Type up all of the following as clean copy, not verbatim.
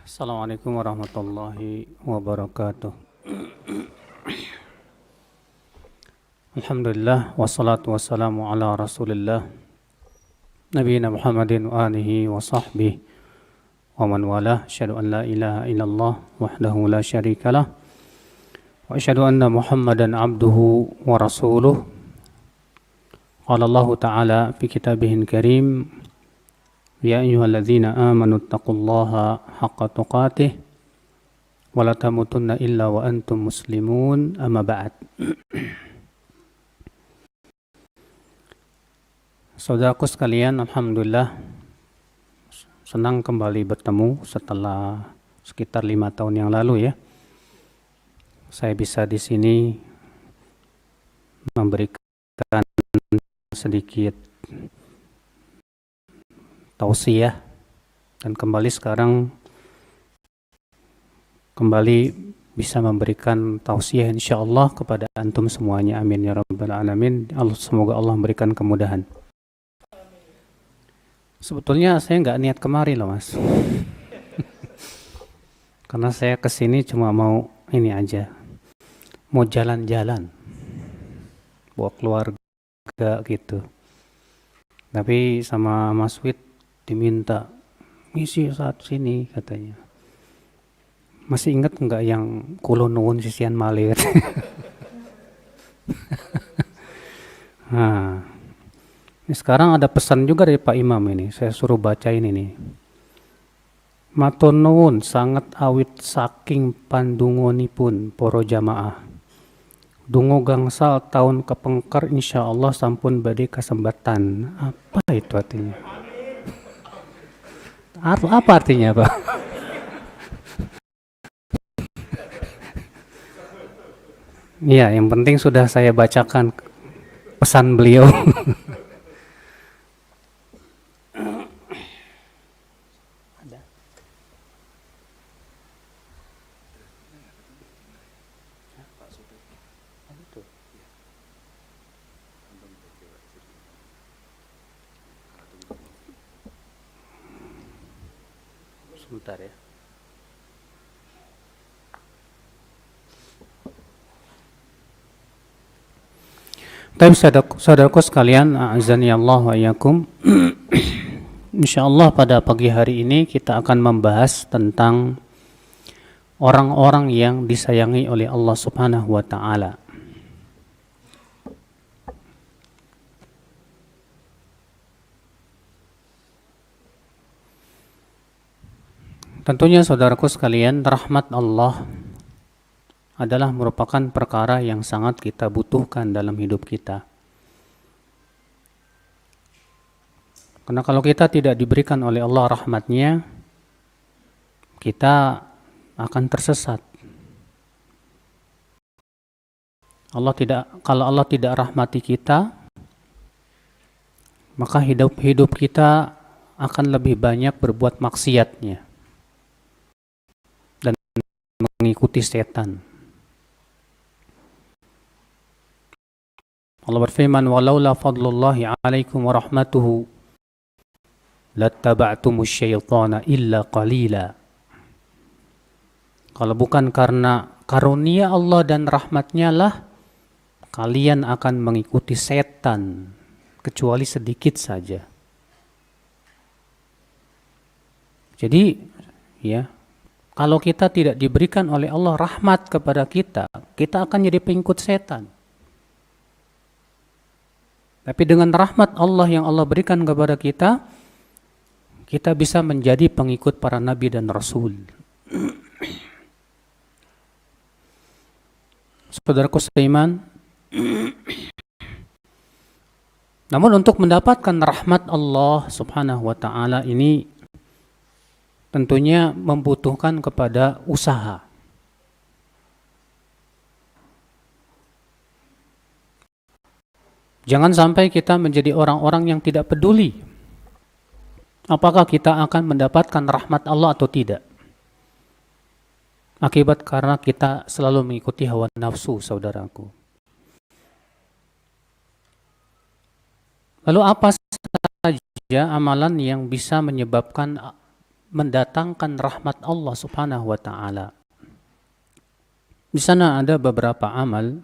Assalamualaikum warahmatullahi wabarakatuh. Alhamdulillah wassalatu wassalamu ala Rasulillah nabiyina Muhammadin wa alihi wa sahbihi wa man walah. Asyhadu an la ilaha illallah wahdahu la syarikalah wa asyhadu anna Muhammadan abduhu wa rasuluh. Qala Allah ta'ala fi kitabihil karim, ya ayyuhalladzina amanu taqullaha haqqa tuqatih wa la tamutunna illa wa antum muslimun, amma ba'd. Saudaraku sekalian, alhamdulillah senang kembali bertemu setelah sekitar 5 tahun yang lalu ya. Saya bisa di sini memberikan sedikit tausiah dan kembali bisa memberikan tausiah insyaallah kepada antum semuanya, amin ya rabbal alamin. Semoga Allah memberikan kemudahan. Sebetulnya saya nggak niat kemari loh mas. Karena saya kesini cuma mau ini aja, mau jalan-jalan bawa keluarga gitu. Tapi sama Mas Wid diminta ngisi saat sini katanya. Masih ingat nggak yang kulo nuwun sisian malih? Nah, ini sekarang ada pesan juga dari Pak Imam ini. Saya suruh bacain ini. Matur nuwun sangat awit saking pandungonipun poro jamaah. Dungo gangsal tahun kepengker insyaallah sampun badhe kasembatan. Apa itu artinya? Apa artinya, Pak? Iya, yang penting sudah saya bacakan pesan beliau. Sebentar ya. Tapi saudaraku sekalian, a'azani Allah wa iyyakum. Insyaallah pada pagi hari ini kita akan membahas tentang orang-orang yang disayangi oleh Allah Subhanahu wa taala. Tentunya saudaraku sekalian, rahmat Allah adalah merupakan perkara yang sangat kita butuhkan dalam hidup kita. Karena kalau kita tidak diberikan oleh Allah rahmatnya, kita akan tersesat. Kalau Allah tidak rahmati kita, maka hidup kita akan lebih banyak berbuat maksiatnya dan mengikuti setan. Allah berfirman, walaula fadlullahi alaikum wa rahmatuhu lattaba'tumus syaitana illa qalila. Kalau bukan karena karunia Allah dan rahmatnya lah, kalian akan mengikuti setan kecuali sedikit saja. Jadi ya, kalau kita tidak diberikan oleh Allah rahmat kepada kita, kita akan jadi pengikut setan. Tapi dengan rahmat Allah yang Allah berikan kepada kita, kita bisa menjadi pengikut para nabi dan rasul. Saudaraku seiman, namun untuk mendapatkan rahmat Allah Subhanahu wa taala ini tentunya membutuhkan kepada usaha. Jangan sampai kita menjadi orang-orang yang tidak peduli apakah kita akan mendapatkan rahmat Allah atau tidak. Akibat karena kita selalu mengikuti hawa nafsu, saudaraku. Lalu apa saja amalan yang bisa menyebabkan mendatangkan rahmat Allah Subhanahu wa taala. Di sana ada beberapa amal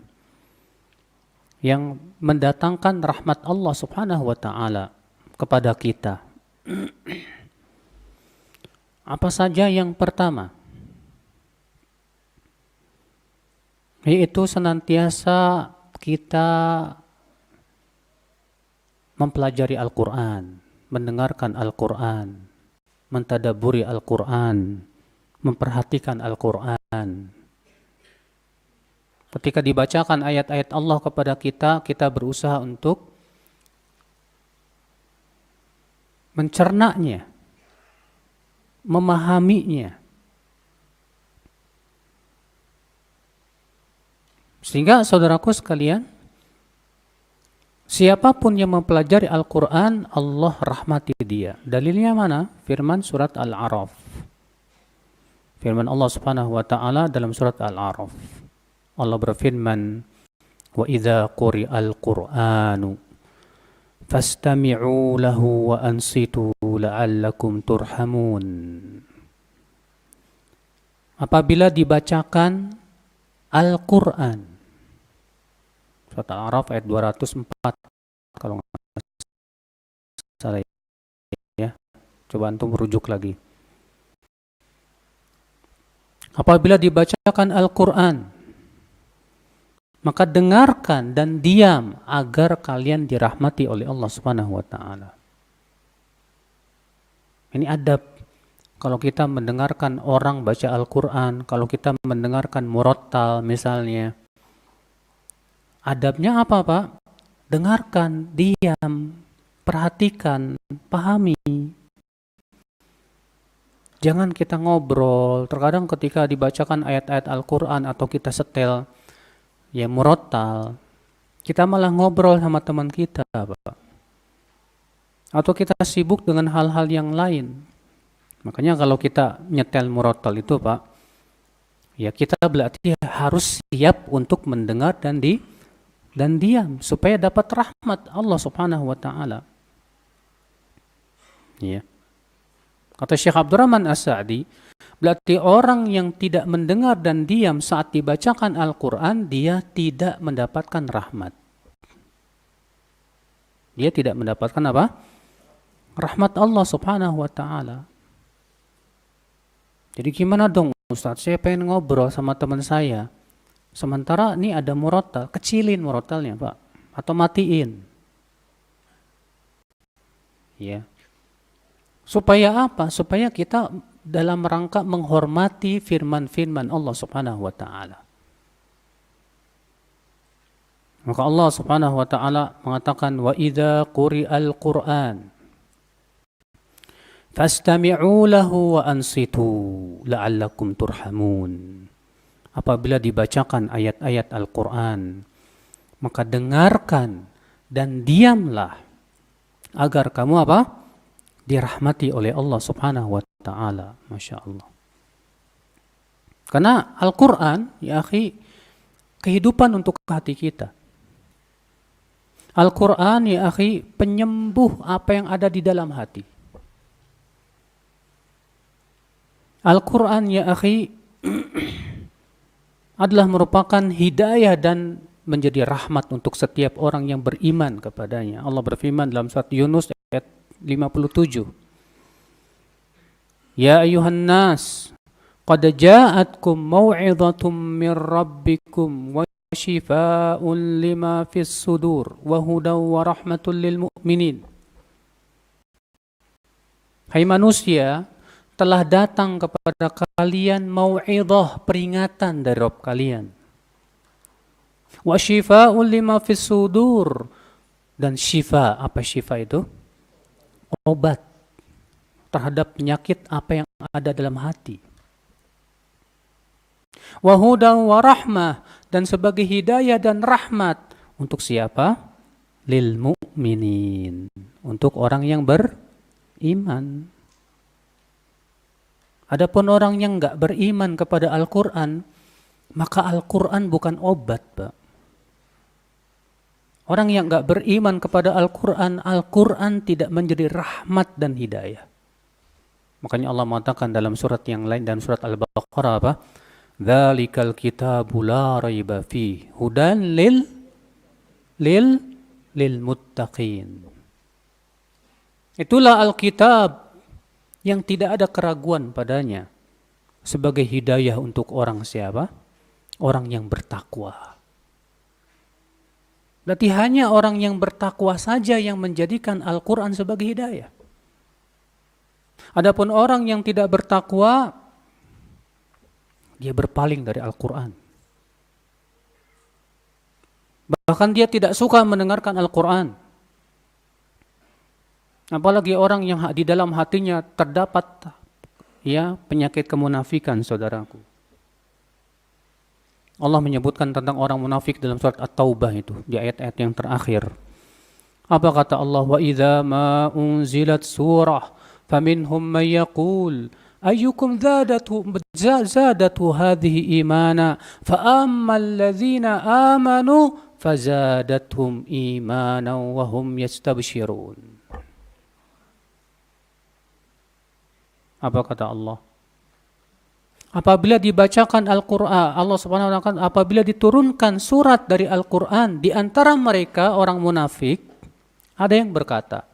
yang mendatangkan rahmat Allah Subhanahu wa taala kepada kita. Apa saja? Yang pertama, yaitu senantiasa kita mempelajari Al-Quran, mendengarkan Al-Quran, mentadabburi Al-Quran, memperhatikan Al-Quran. Ketika dibacakan ayat-ayat Allah kepada kita, kita berusaha untuk mencernanya, memahaminya. Sehingga saudaraku sekalian, siapapun yang mempelajari Al-Quran, Allah rahmati dia. Dalilnya mana? Firman surat Al-A'raf. Firman Allah Subhanahu wa taala dalam surat Al-A'raf. Allah berfirman, "Wa idza quri'al Qur'anu fastami'u lahu wa ansitu la'allakum turhamun." Apabila dibacakan Al-Quran, surat Al-A'raf ayat 204 kalau nggak salah ya. Coba antum rujuk lagi. Apabila dibacakan Al-Quran, maka dengarkan dan diam agar kalian dirahmati oleh Allah Subhanahu wa taala. Ini adab. Kalau kita mendengarkan orang baca Al-Quran, kalau kita mendengarkan murattal misalnya, adabnya apa, Pak? Dengarkan, diam, perhatikan, pahami. Jangan kita ngobrol. Terkadang ketika dibacakan ayat-ayat Al-Quran atau kita setel ya murattal, kita malah ngobrol sama teman kita, Pak. Atau kita sibuk dengan hal-hal yang lain. Makanya kalau kita nyetel murattal itu, Pak, ya kita berarti harus siap untuk mendengar dan diam supaya dapat rahmat Allah Subhanahu wa taala. Ya. Kata Syekh Abdurrahman As-Sa'di, berarti orang yang tidak mendengar dan diam saat dibacakan Al-Quran, dia tidak mendapatkan rahmat. Dia tidak mendapatkan apa? Rahmat Allah Subhanahu wa ta'ala. Jadi gimana dong Ustaz? Saya pengen ngobrol sama teman saya. Sementara ini ada murattal, kecilin murattalnya, Pak. Atau matiin. Ya. Supaya apa? Supaya kita dalam rangka menghormati firman-firman Allah Subhanahu wa taala. Maka Allah Subhanahu wa taala mengatakan, "Wa idza quri'al Qur'an fastami'u lahu wa ansitu la'allakum turhamun." Apabila dibacakan ayat-ayat Al-Quran, maka dengarkan dan diamlah agar kamu apa? Dirahmati oleh Allah Subhanahu wa taala. Masya Allah. Karena Al-Quran, ya akhi, kehidupan untuk hati kita. Al-Quran, ya akhi, penyembuh apa yang ada di dalam hati. Al-Quran, ya akhi, adalah merupakan hidayah dan menjadi rahmat untuk setiap orang yang beriman kepadanya. Allah berfirman dalam surat Yunus ayat 57. Ya ayuhan nas, qad ja'atkum mau'izatun min rabbikum wa shifaa'un lima fis sudur wa hudan wa rahmatul lil mu'minin. Hai manusia, telah datang kepada kalian mau'izah, peringatan dari Rabb kalian. Wa shifaa'un lima fis sudur, dan syifa. Apa syifa itu? Obat terhadap penyakit apa yang ada dalam hati. Wa hudan wa rahmah, dan sebagai hidayah dan rahmat untuk siapa? Lil mu'minin, untuk orang yang beriman. Adapun orang yang enggak beriman kepada Al-Quran, maka Al-Quran bukan obat, Pak. Orang yang enggak beriman kepada Al-Quran, Al-Quran tidak menjadi rahmat dan hidayah. Makanya Allah mengatakan dalam surat yang lain, dan surat Al-Baqarah apa? Dzalikal kitabu la raiba fi hudan lil lil muttaqin. Itulah Alkitab yang tidak ada keraguan padanya, sebagai hidayah untuk orang siapa? Orang yang bertakwa. Berarti hanya orang yang bertakwa saja yang menjadikan Al-Quran sebagai hidayah. Adapun orang yang tidak bertakwa, dia berpaling dari Al-Quran. Bahkan dia tidak suka mendengarkan Al-Quran. Apalagi orang yang di dalam hatinya terdapat penyakit kemunafikan, saudaraku. Allah menyebutkan tentang orang munafik dalam surat At-Taubah itu, di ayat-ayat yang terakhir. Apa kata Allah? Wa idza ma unzilat surah faminhum may yaqul ayyukum zadatu hadhihi imana fa ammal ladzina amanu fazadathum imanan wa hum yastabshirun. Apa kata Allah? Apabila dibacakan Al-Quran, Allah Subhanahu wa Ta'ala, apabila diturunkan surat dari Al-Quran, di antara mereka orang munafik, ada yang berkata,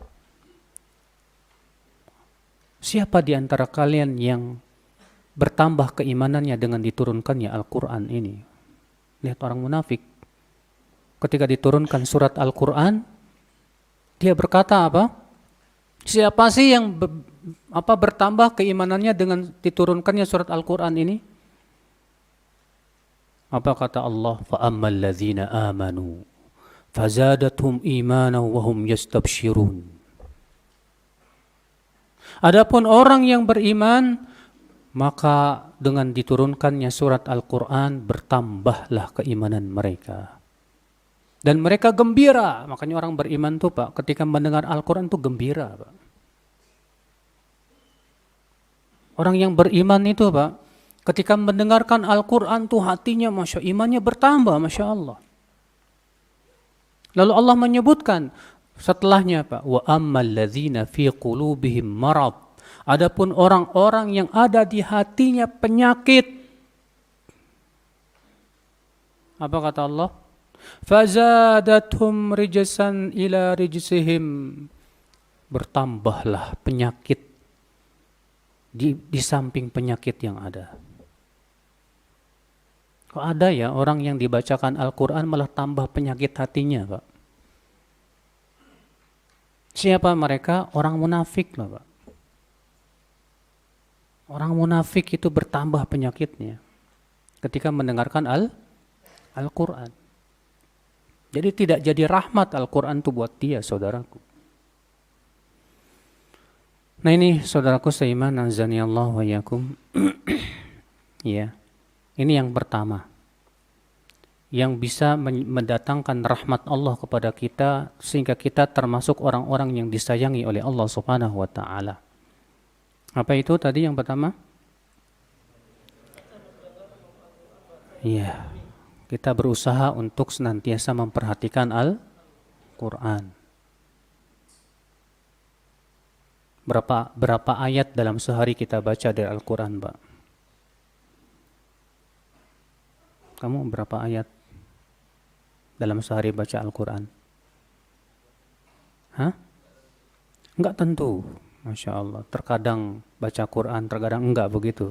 siapa di antara kalian yang bertambah keimanannya dengan diturunkannya Al-Quran ini? Lihat orang munafik. Ketika diturunkan surat Al-Quran, dia berkata apa? Siapa sih yang bertambah keimanannya dengan diturunkannya surat Al-Quran ini? Apa kata Allah? فَأَمَّا الَّذِينَ آمَنُوا فَزَادَتْهُمْ إِيمَانًا وَهُمْ يَسْتَبْشِرُونَ. Adapun orang yang beriman, maka dengan diturunkannya surat Al-Quran bertambahlah keimanan mereka. Dan mereka gembira. Makanya orang beriman tuh Pak, ketika mendengar Al-Quran tuh gembira Pak. Orang yang beriman itu Pak, ketika mendengarkan Al-Quran tuh hatinya imannya bertambah, Masya Allah. Lalu Allah menyebutkan setelahnya Pak, wa ammal ladzina fi qulubihim marad. Adapun orang-orang yang ada di hatinya penyakit. Apa kata Allah? Fazadathum rijsan ila rijsihim. Bertambahlah penyakit di samping penyakit yang ada. Kok ada ya orang yang dibacakan Al-Quran malah tambah penyakit hatinya Pak? Siapa mereka? Orang munafik lah Pak. Orang munafik itu bertambah penyakitnya ketika mendengarkan Al-Quran. Jadi tidak jadi rahmat Al-Quran itu buat dia, saudaraku. Nah ini saudaraku seiman, azani Allah wa yakum. Ya, ini yang pertama. Yang bisa mendatangkan rahmat Allah kepada kita, sehingga kita termasuk orang-orang yang disayangi oleh Allah Subhanahu wa Ta'ala. Apa itu tadi yang pertama? Iya, kita berusaha untuk senantiasa memperhatikan Al-Quran. Berapa ayat dalam sehari kita baca dari Al-Quran, Pak? Kamu berapa ayat dalam sehari baca Al-Quran? Hah? Enggak tentu, Masya Allah. Terkadang baca Quran, terkadang enggak begitu.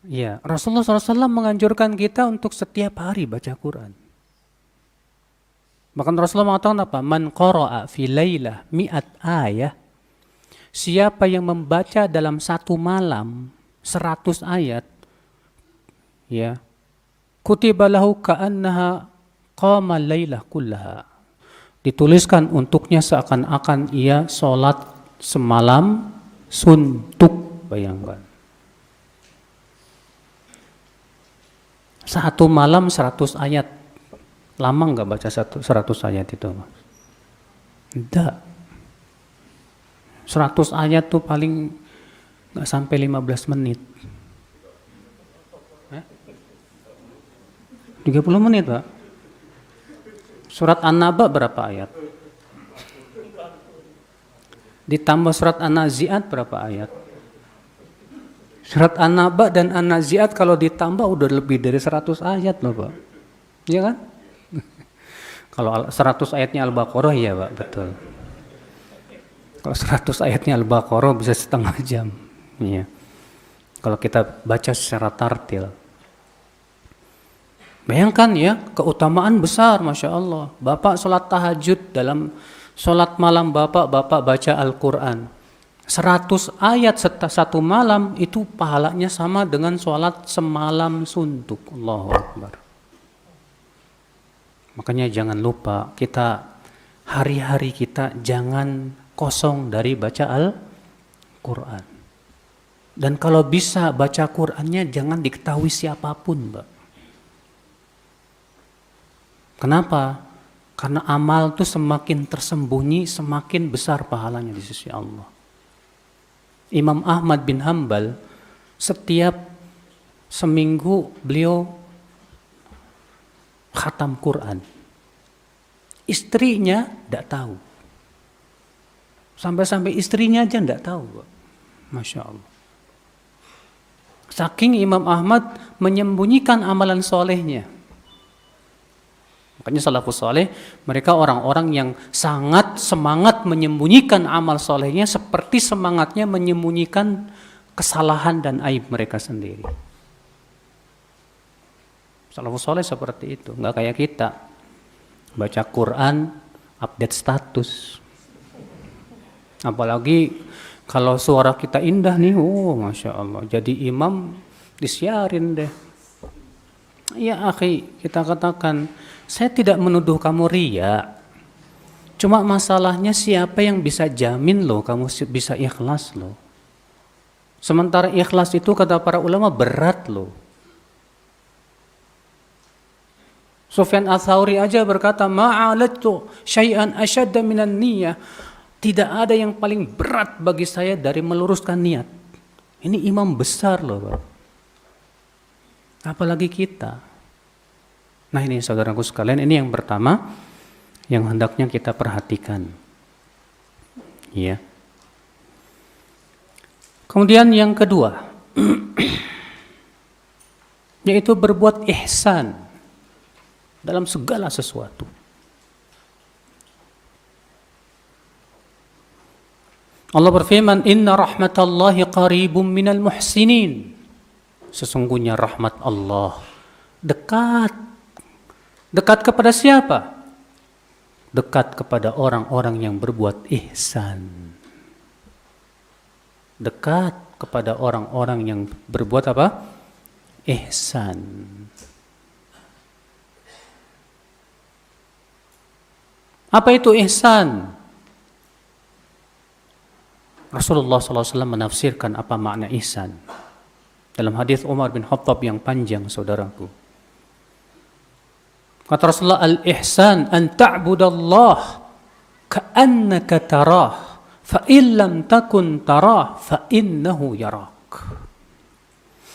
Ya, Rasulullah SAW menganjurkan kita untuk setiap hari baca Quran. Bahkan Rasulullah mengatakan apa? Man qara'a fi lailah mi'at ayah. Siapa yang membaca dalam satu malam 100 ayat, ya, kutiba lahu ka'annaha qama lailah kullaha. Dituliskan untuknya seakan-akan ia sholat semalam suntuk, bayangkan. Satu malam 100 ayat. Lama nggak baca 100 ayat itu? Tidak. 100 ayat tuh paling nggak sampai 15 menit. 30 menit Pak. Surat An-Naba berapa ayat? Ditambah surat An-Nazi'at berapa ayat? Surat An-Naba dan An-Nazi'at kalau ditambah udah lebih dari 100 ayat loh Pak. Iya kan? Kalau 100 ayatnya Al-Baqarah ya Pak, betul. Kalau 100 ayatnya Al-Baqarah bisa setengah jam. Iya. Kalau kita baca secara tartil. Bayangkan ya, keutamaan besar Masya Allah. Bapak sholat tahajud, dalam sholat malam Bapak baca Al-Quran. 100 ayat satu malam itu pahalanya sama dengan sholat semalam suntuk. Allahu Akbar. Makanya jangan lupa kita hari-hari kita jangan kosong dari baca Al-Quran. Dan kalau bisa baca Qurannya jangan diketahui siapapun, Mbak. Kenapa? Karena amal itu semakin tersembunyi, semakin besar pahalanya di sisi Allah. Imam Ahmad bin Hanbal setiap seminggu beliau khatam Quran. Istrinya tidak tahu. Sampai-sampai istrinya aja tidak tahu. Masya Allah. Saking Imam Ahmad menyembunyikan amalan solehnya. Makanya salafus soleh, mereka orang-orang yang sangat semangat menyembunyikan amal solehnya seperti semangatnya menyembunyikan kesalahan dan aib mereka sendiri. Salafus soleh seperti itu, nggak kayak kita. Baca Quran, update status. Apalagi kalau suara kita indah nih, Masya Allah. Jadi imam disiarin deh. Ya akhi, kita katakan, saya tidak menuduh kamu riya. Cuma masalahnya siapa yang bisa jamin loh kamu bisa ikhlas loh. Sementara ikhlas itu kata para ulama berat loh. Sufyan Ats-Tsauri aja berkata, ma'alattu syai'an asyadda minan niyah. Tidak ada yang paling berat bagi saya dari meluruskan niat. Ini imam besar loh, Pak. Apalagi kita. Nah ini saudaraku sekalian, ini yang pertama yang hendaknya kita perhatikan. Ya. Kemudian yang kedua, yaitu berbuat ihsan dalam segala sesuatu. Allah berfirman, "Inna rahmatallahi qaribum minal muhsinin." Sesungguhnya rahmat Allah dekat. Dekat kepada siapa? Dekat kepada orang-orang yang berbuat ihsan. Dekat kepada orang-orang yang berbuat apa? Ihsan. Apa itu ihsan? Rasulullah SAW menafsirkan apa makna ihsan dalam hadis Umar bin Khattab yang panjang, saudaraku. Kata Rasulullah, al-ihsan an ta'budallah ka'annaka tarah fa in lam takun tarah fa innahu yarak.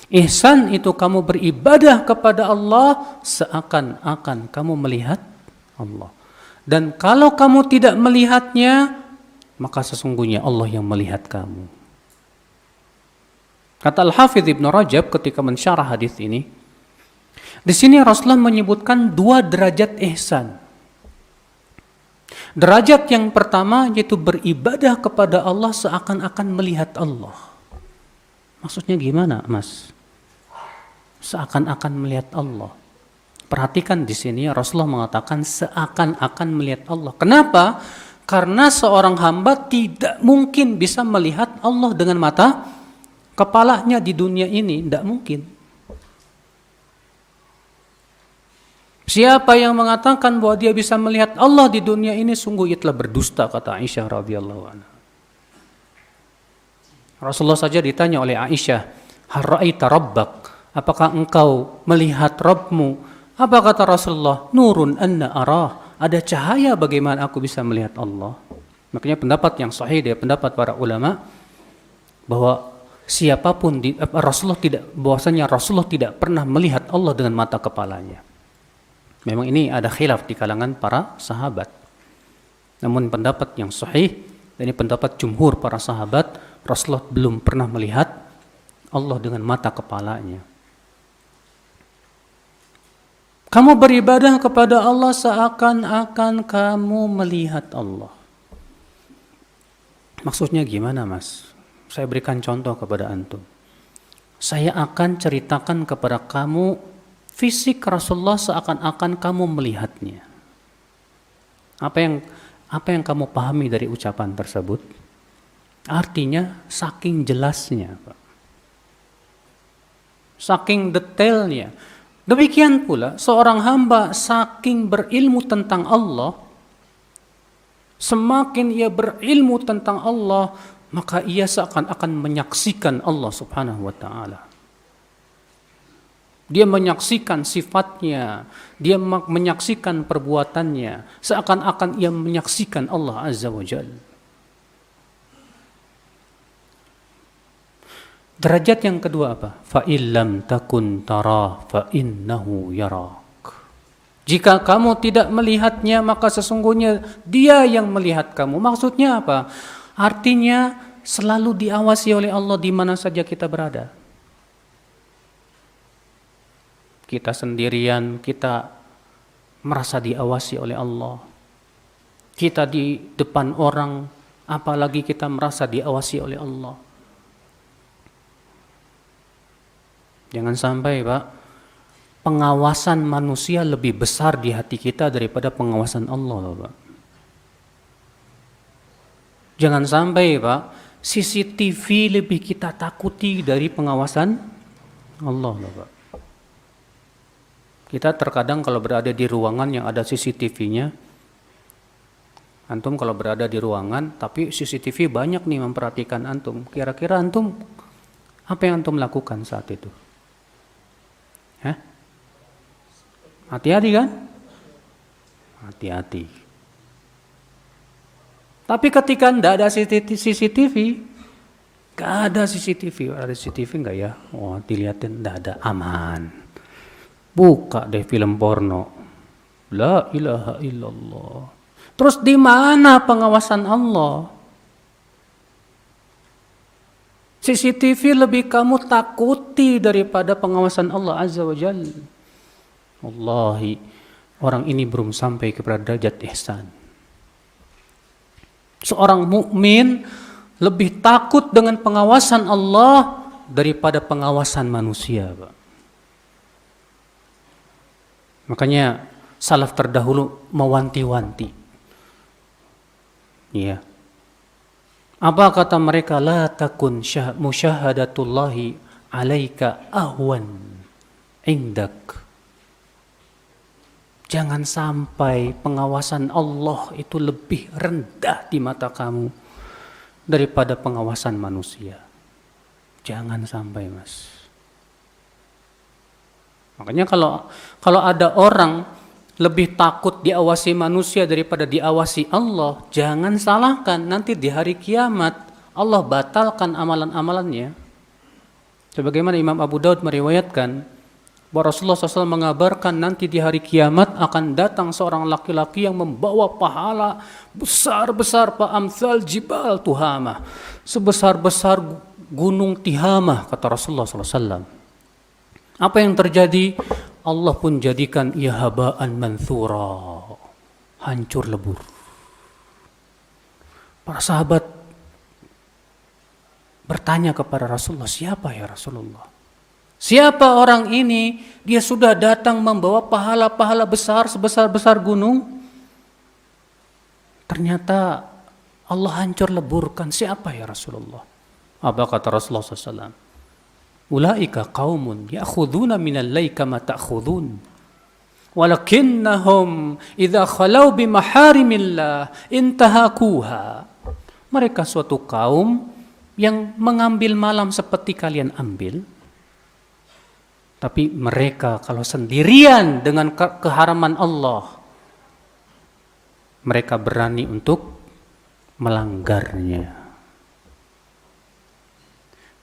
Ihsan itu kamu beribadah kepada Allah seakan-akan kamu melihat Allah. Dan kalau kamu tidak melihatnya, maka sesungguhnya Allah yang melihat kamu. Kata Al-Hafidz Ibn Rajab ketika mensyarah hadis ini, di sini Rasulullah menyebutkan 2 derajat ihsan. Derajat yang pertama yaitu beribadah kepada Allah seakan-akan melihat Allah. Maksudnya gimana, Mas? Seakan-akan melihat Allah. Perhatikan di sini Rasulullah mengatakan seakan-akan melihat Allah. Kenapa? Karena seorang hamba tidak mungkin bisa melihat Allah dengan mata kepalanya di dunia ini, tidak mungkin. Siapa yang mengatakan bahwa dia bisa melihat Allah di dunia ini, sungguh ia telah berdusta, kata Aisyah radhiyallahu anha. Rasulullah saja ditanya oleh Aisyah, "Hal ra'aita rabbak?" Apakah engkau melihat Rabbmu? Apa kata Rasulullah? "Nurun anna arah." Ada cahaya bagaimana aku bisa melihat Allah. Makanya pendapat yang sahih dari pendapat para ulama bahwa siapapun bahwasanya Rasulullah tidak pernah melihat Allah dengan mata kepalanya. Memang ini ada khilaf di kalangan para sahabat. Namun pendapat yang sahih Dan ini pendapat jumhur para sahabat, Rasulullah belum pernah melihat Allah dengan mata kepalanya. Kamu beribadah kepada Allah seakan-akan kamu melihat Allah. Maksudnya gimana, Mas? Saya berikan contoh kepada antum. Saya akan ceritakan kepada kamu fisik Rasulullah seakan-akan kamu melihatnya. Apa yang kamu pahami dari ucapan tersebut? Artinya saking jelasnya, Pak. Saking detailnya. Demikian pula seorang hamba saking berilmu tentang Allah, semakin ia berilmu tentang Allah, maka ia seakan-akan menyaksikan Allah Subhanahu wa taala. Dia menyaksikan sifatnya, dia menyaksikan perbuatannya, seakan-akan ia menyaksikan Allah Azza wa Jalla. Derajat yang kedua apa? Fa illam takun tara fa innahu yarak. Jika kamu tidak melihatnya, maka sesungguhnya dia yang melihat kamu. Maksudnya apa? Artinya selalu diawasi oleh Allah di mana saja kita berada. Kita sendirian, kita merasa diawasi oleh Allah. Kita di depan orang, apalagi kita merasa diawasi oleh Allah. Jangan sampai, Pak, pengawasan manusia lebih besar di hati kita daripada pengawasan Allah, Pak. Jangan sampai, Pak, CCTV lebih kita takuti dari pengawasan Allah, Pak. Kita terkadang kalau berada di ruangan yang ada CCTV-nya, antum kalau berada di ruangan, tapi CCTV banyak nih memperhatikan antum. Kira-kira antum, apa yang antum lakukan saat itu? Hah? Hati-hati kan? Hati-hati. Tapi ketika tidak ada CCTV, gak ada CCTV, ada CCTV enggak ya? Oh, dilihatin, tidak ada, aman. Buka deh film porno. La ilaha illallah. Terus di mana pengawasan Allah? CCTV lebih kamu takuti daripada pengawasan Allah Azza wa Jalla. Wallahi, orang ini belum sampai kepada derajat ihsan. Seorang mukmin lebih takut dengan pengawasan Allah daripada pengawasan manusia, Pak. Makanya salaf terdahulu mewanti-wanti. Iya. Apa kata mereka? La takun musyahadatullahi alaika ahwan indak. Jangan sampai pengawasan Allah itu lebih rendah di mata kamu daripada pengawasan manusia. Jangan sampai, Mas. Makanya kalau ada orang lebih takut diawasi manusia daripada diawasi Allah, jangan salahkan, nanti di hari kiamat Allah batalkan amalan-amalannya. Sebagaimana Imam Abu Daud meriwayatkan bahwa Rasulullah SAW mengabarkan nanti di hari kiamat akan datang seorang laki-laki yang membawa pahala besar-besar, amsal jibal Tuhamah, sebesar-besar gunung Tihamah, kata Rasulullah SAW. Apa yang terjadi? Allah pun jadikan ia habaan manthura, hancur lebur. Para sahabat bertanya kepada Rasulullah, siapa ya Rasulullah? Siapa orang ini? Dia sudah datang membawa pahala-pahala besar sebesar-besar gunung. Ternyata Allah hancur leburkan. Siapa ya Rasulullah? Apa kata Rasulullah SAW? Ulaika qaumun ya'khuduna minal layli kama ta'khudun walakinnahum idza khalau bi maharimillah intahakuha. Mereka suatu kaum yang mengambil malam seperti kalian ambil, tapi mereka kalau sendirian dengan keharaman Allah, mereka berani untuk melanggarnya.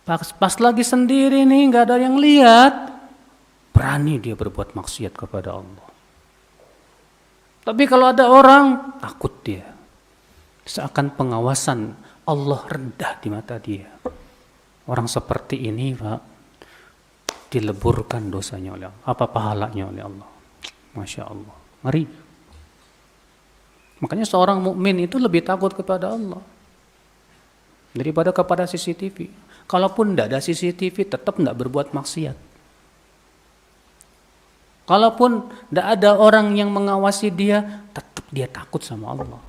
Pas lagi sendiri nih, nggak ada yang lihat, berani dia berbuat maksiat kepada Allah. Tapi kalau ada orang, takut dia. Seakan pengawasan Allah rendah di mata dia. Orang seperti ini, Pak, dileburkan dosanya oleh Allah. Apa pahalanya oleh Allah? Masya Allah. Ngeri. Makanya seorang mukmin itu lebih takut kepada Allah daripada kepada CCTV. Kalaupun tidak ada CCTV, tetap tidak berbuat maksiat. Kalaupun tidak ada orang yang mengawasi dia, tetap dia takut sama Allah.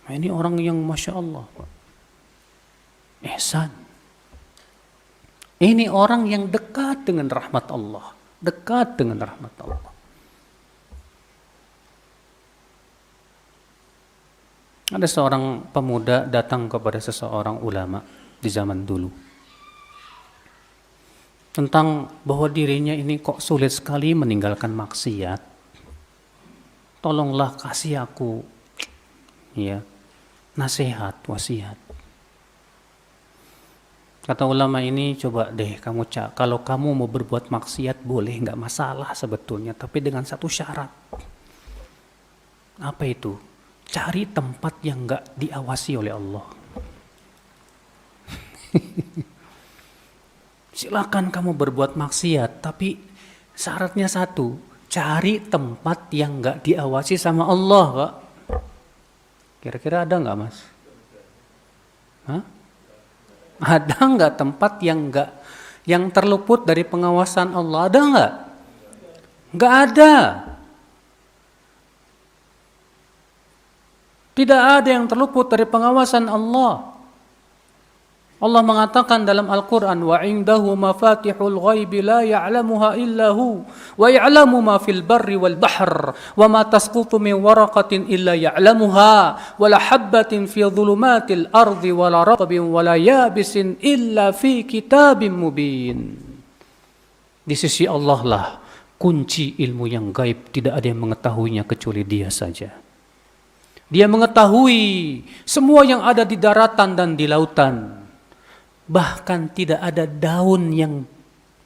Nah, ini orang yang Masya Allah, Pak. Ihsan. Ini orang yang dekat dengan rahmat Allah. Dekat dengan rahmat Allah. Ada seorang pemuda datang kepada seseorang ulama di zaman dulu. Tentang bahwa dirinya ini kok sulit sekali meninggalkan maksiat. Tolonglah kasih aku ya nasihat, wasiat. Kata ulama ini, coba deh kamu kalau kamu mau berbuat maksiat boleh, nggak masalah sebetulnya, tapi dengan satu syarat. Apa itu? Cari tempat yang nggak diawasi oleh Allah. Silakan kamu berbuat maksiat, tapi syaratnya satu, cari tempat yang nggak diawasi sama Allah, Pak. Kira-kira ada nggak, Mas? Hah? Ada nggak tempat yang terluput dari pengawasan Allah? Ada nggak? Nggak ada. Tidak ada yang terluput dari pengawasan Allah. Allah mengatakan dalam Al-Quran, wa indahu mafatihul ghaibi la ya'lamuha illa hu wa ya'lamu ma fil barri wal bahr wa ma tasqutu min waraqatin illa ya'lamuha wa la habbatin fi dhulumatil ardi wa la ratbin wa la yabisin illa fi kitabim mubin. Di sisi Allah lah kunci ilmu yang gaib, tidak ada yang mengetahuinya kecuali Dia saja. Dia mengetahui semua yang ada di daratan dan di lautan. Bahkan tidak ada daun yang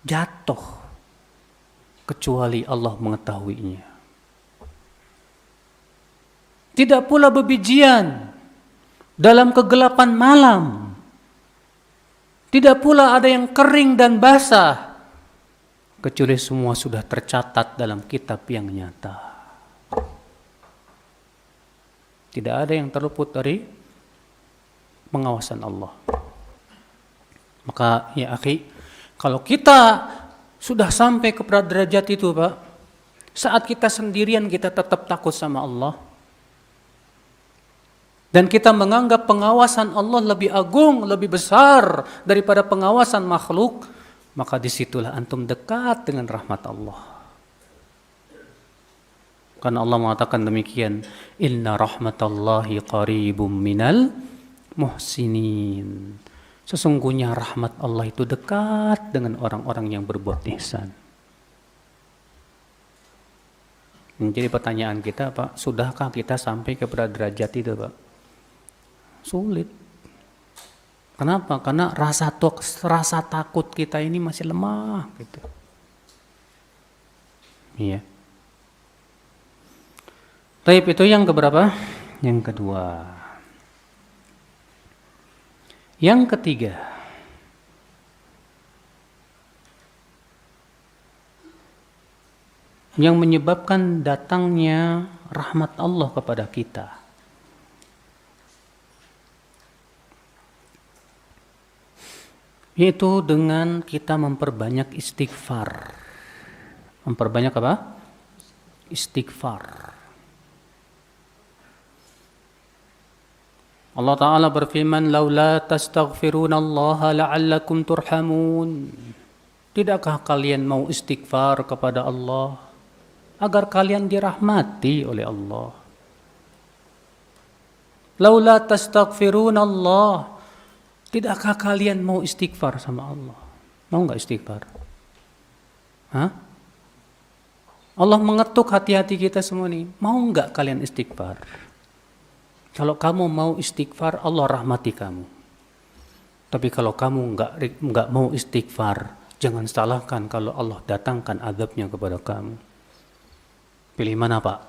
jatuh kecuali Allah mengetahuinya. Tidak pula bebijian dalam kegelapan malam. Tidak pula ada yang kering dan basah kecuali semua sudah tercatat dalam kitab yang nyata. Tidak ada yang terluput dari pengawasan Allah. Maka ya akhi, kalau kita sudah sampai kepada derajat itu, Pak, saat kita sendirian kita tetap takut sama Allah, dan kita menganggap pengawasan Allah lebih agung, lebih besar daripada pengawasan makhluk, maka disitulah antum dekat dengan rahmat Allah. Karena Allah mengatakan demikian, inna rahmatallahi qaribum minal muhsinin. Sesungguhnya rahmat Allah itu dekat dengan orang-orang yang berbuat ihsan. Jadi pertanyaan kita, Pak, sudahkah kita sampai kepada derajat itu, Pak? Sulit. Kenapa? Karena rasa takut kita ini masih lemah, gitu. Iya. Taib itu yang keberapa? Yang kedua. Yang ketiga, yang menyebabkan datangnya rahmat Allah kepada kita, yaitu dengan kita memperbanyak istighfar. Memperbanyak apa? Istighfar. Allah Ta'ala berfirman, laula tastaghfirunallaha la'allakum turhamun. Tidakkah kalian mau istighfar kepada Allah agar kalian dirahmati oleh Allah? Laula tastaghfirunallah. Tidakkah kalian mau istighfar sama Allah? Mau enggak istighfar? Hah? Allah mengetuk hati-hati kita semua nih. Mau enggak kalian istighfar? Kalau kamu mau istighfar, Allah rahmati kamu. Tapi kalau kamu enggak mau istighfar, jangan salahkan kalau Allah datangkan azabnya kepada kamu. Pilih mana, Pak?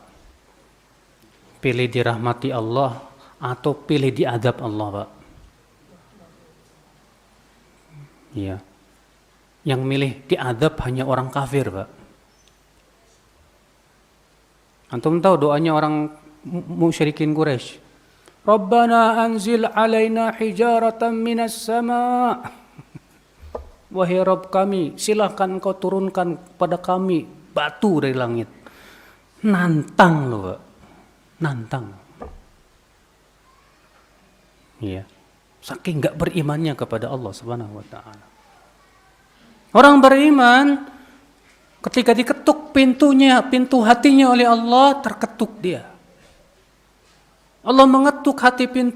Pilih dirahmati Allah atau pilih diadab Allah, Pak? Iya. Yang milih diadab hanya orang kafir, Pak. Antum tahu doanya orang musyrikin Quraisy? Rabbana anzil alaina hijaratan minas sama. Wahai Rabb kami, silahkan kau turunkan pada kami batu dari langit. Nantang loh, Pak. Nantang. Iya. Saking enggak berimannya kepada Allah Subhanahu wa taala. Orang beriman ketika diketuk pintu hatinya oleh Allah, terketuk dia. Allah mengetuk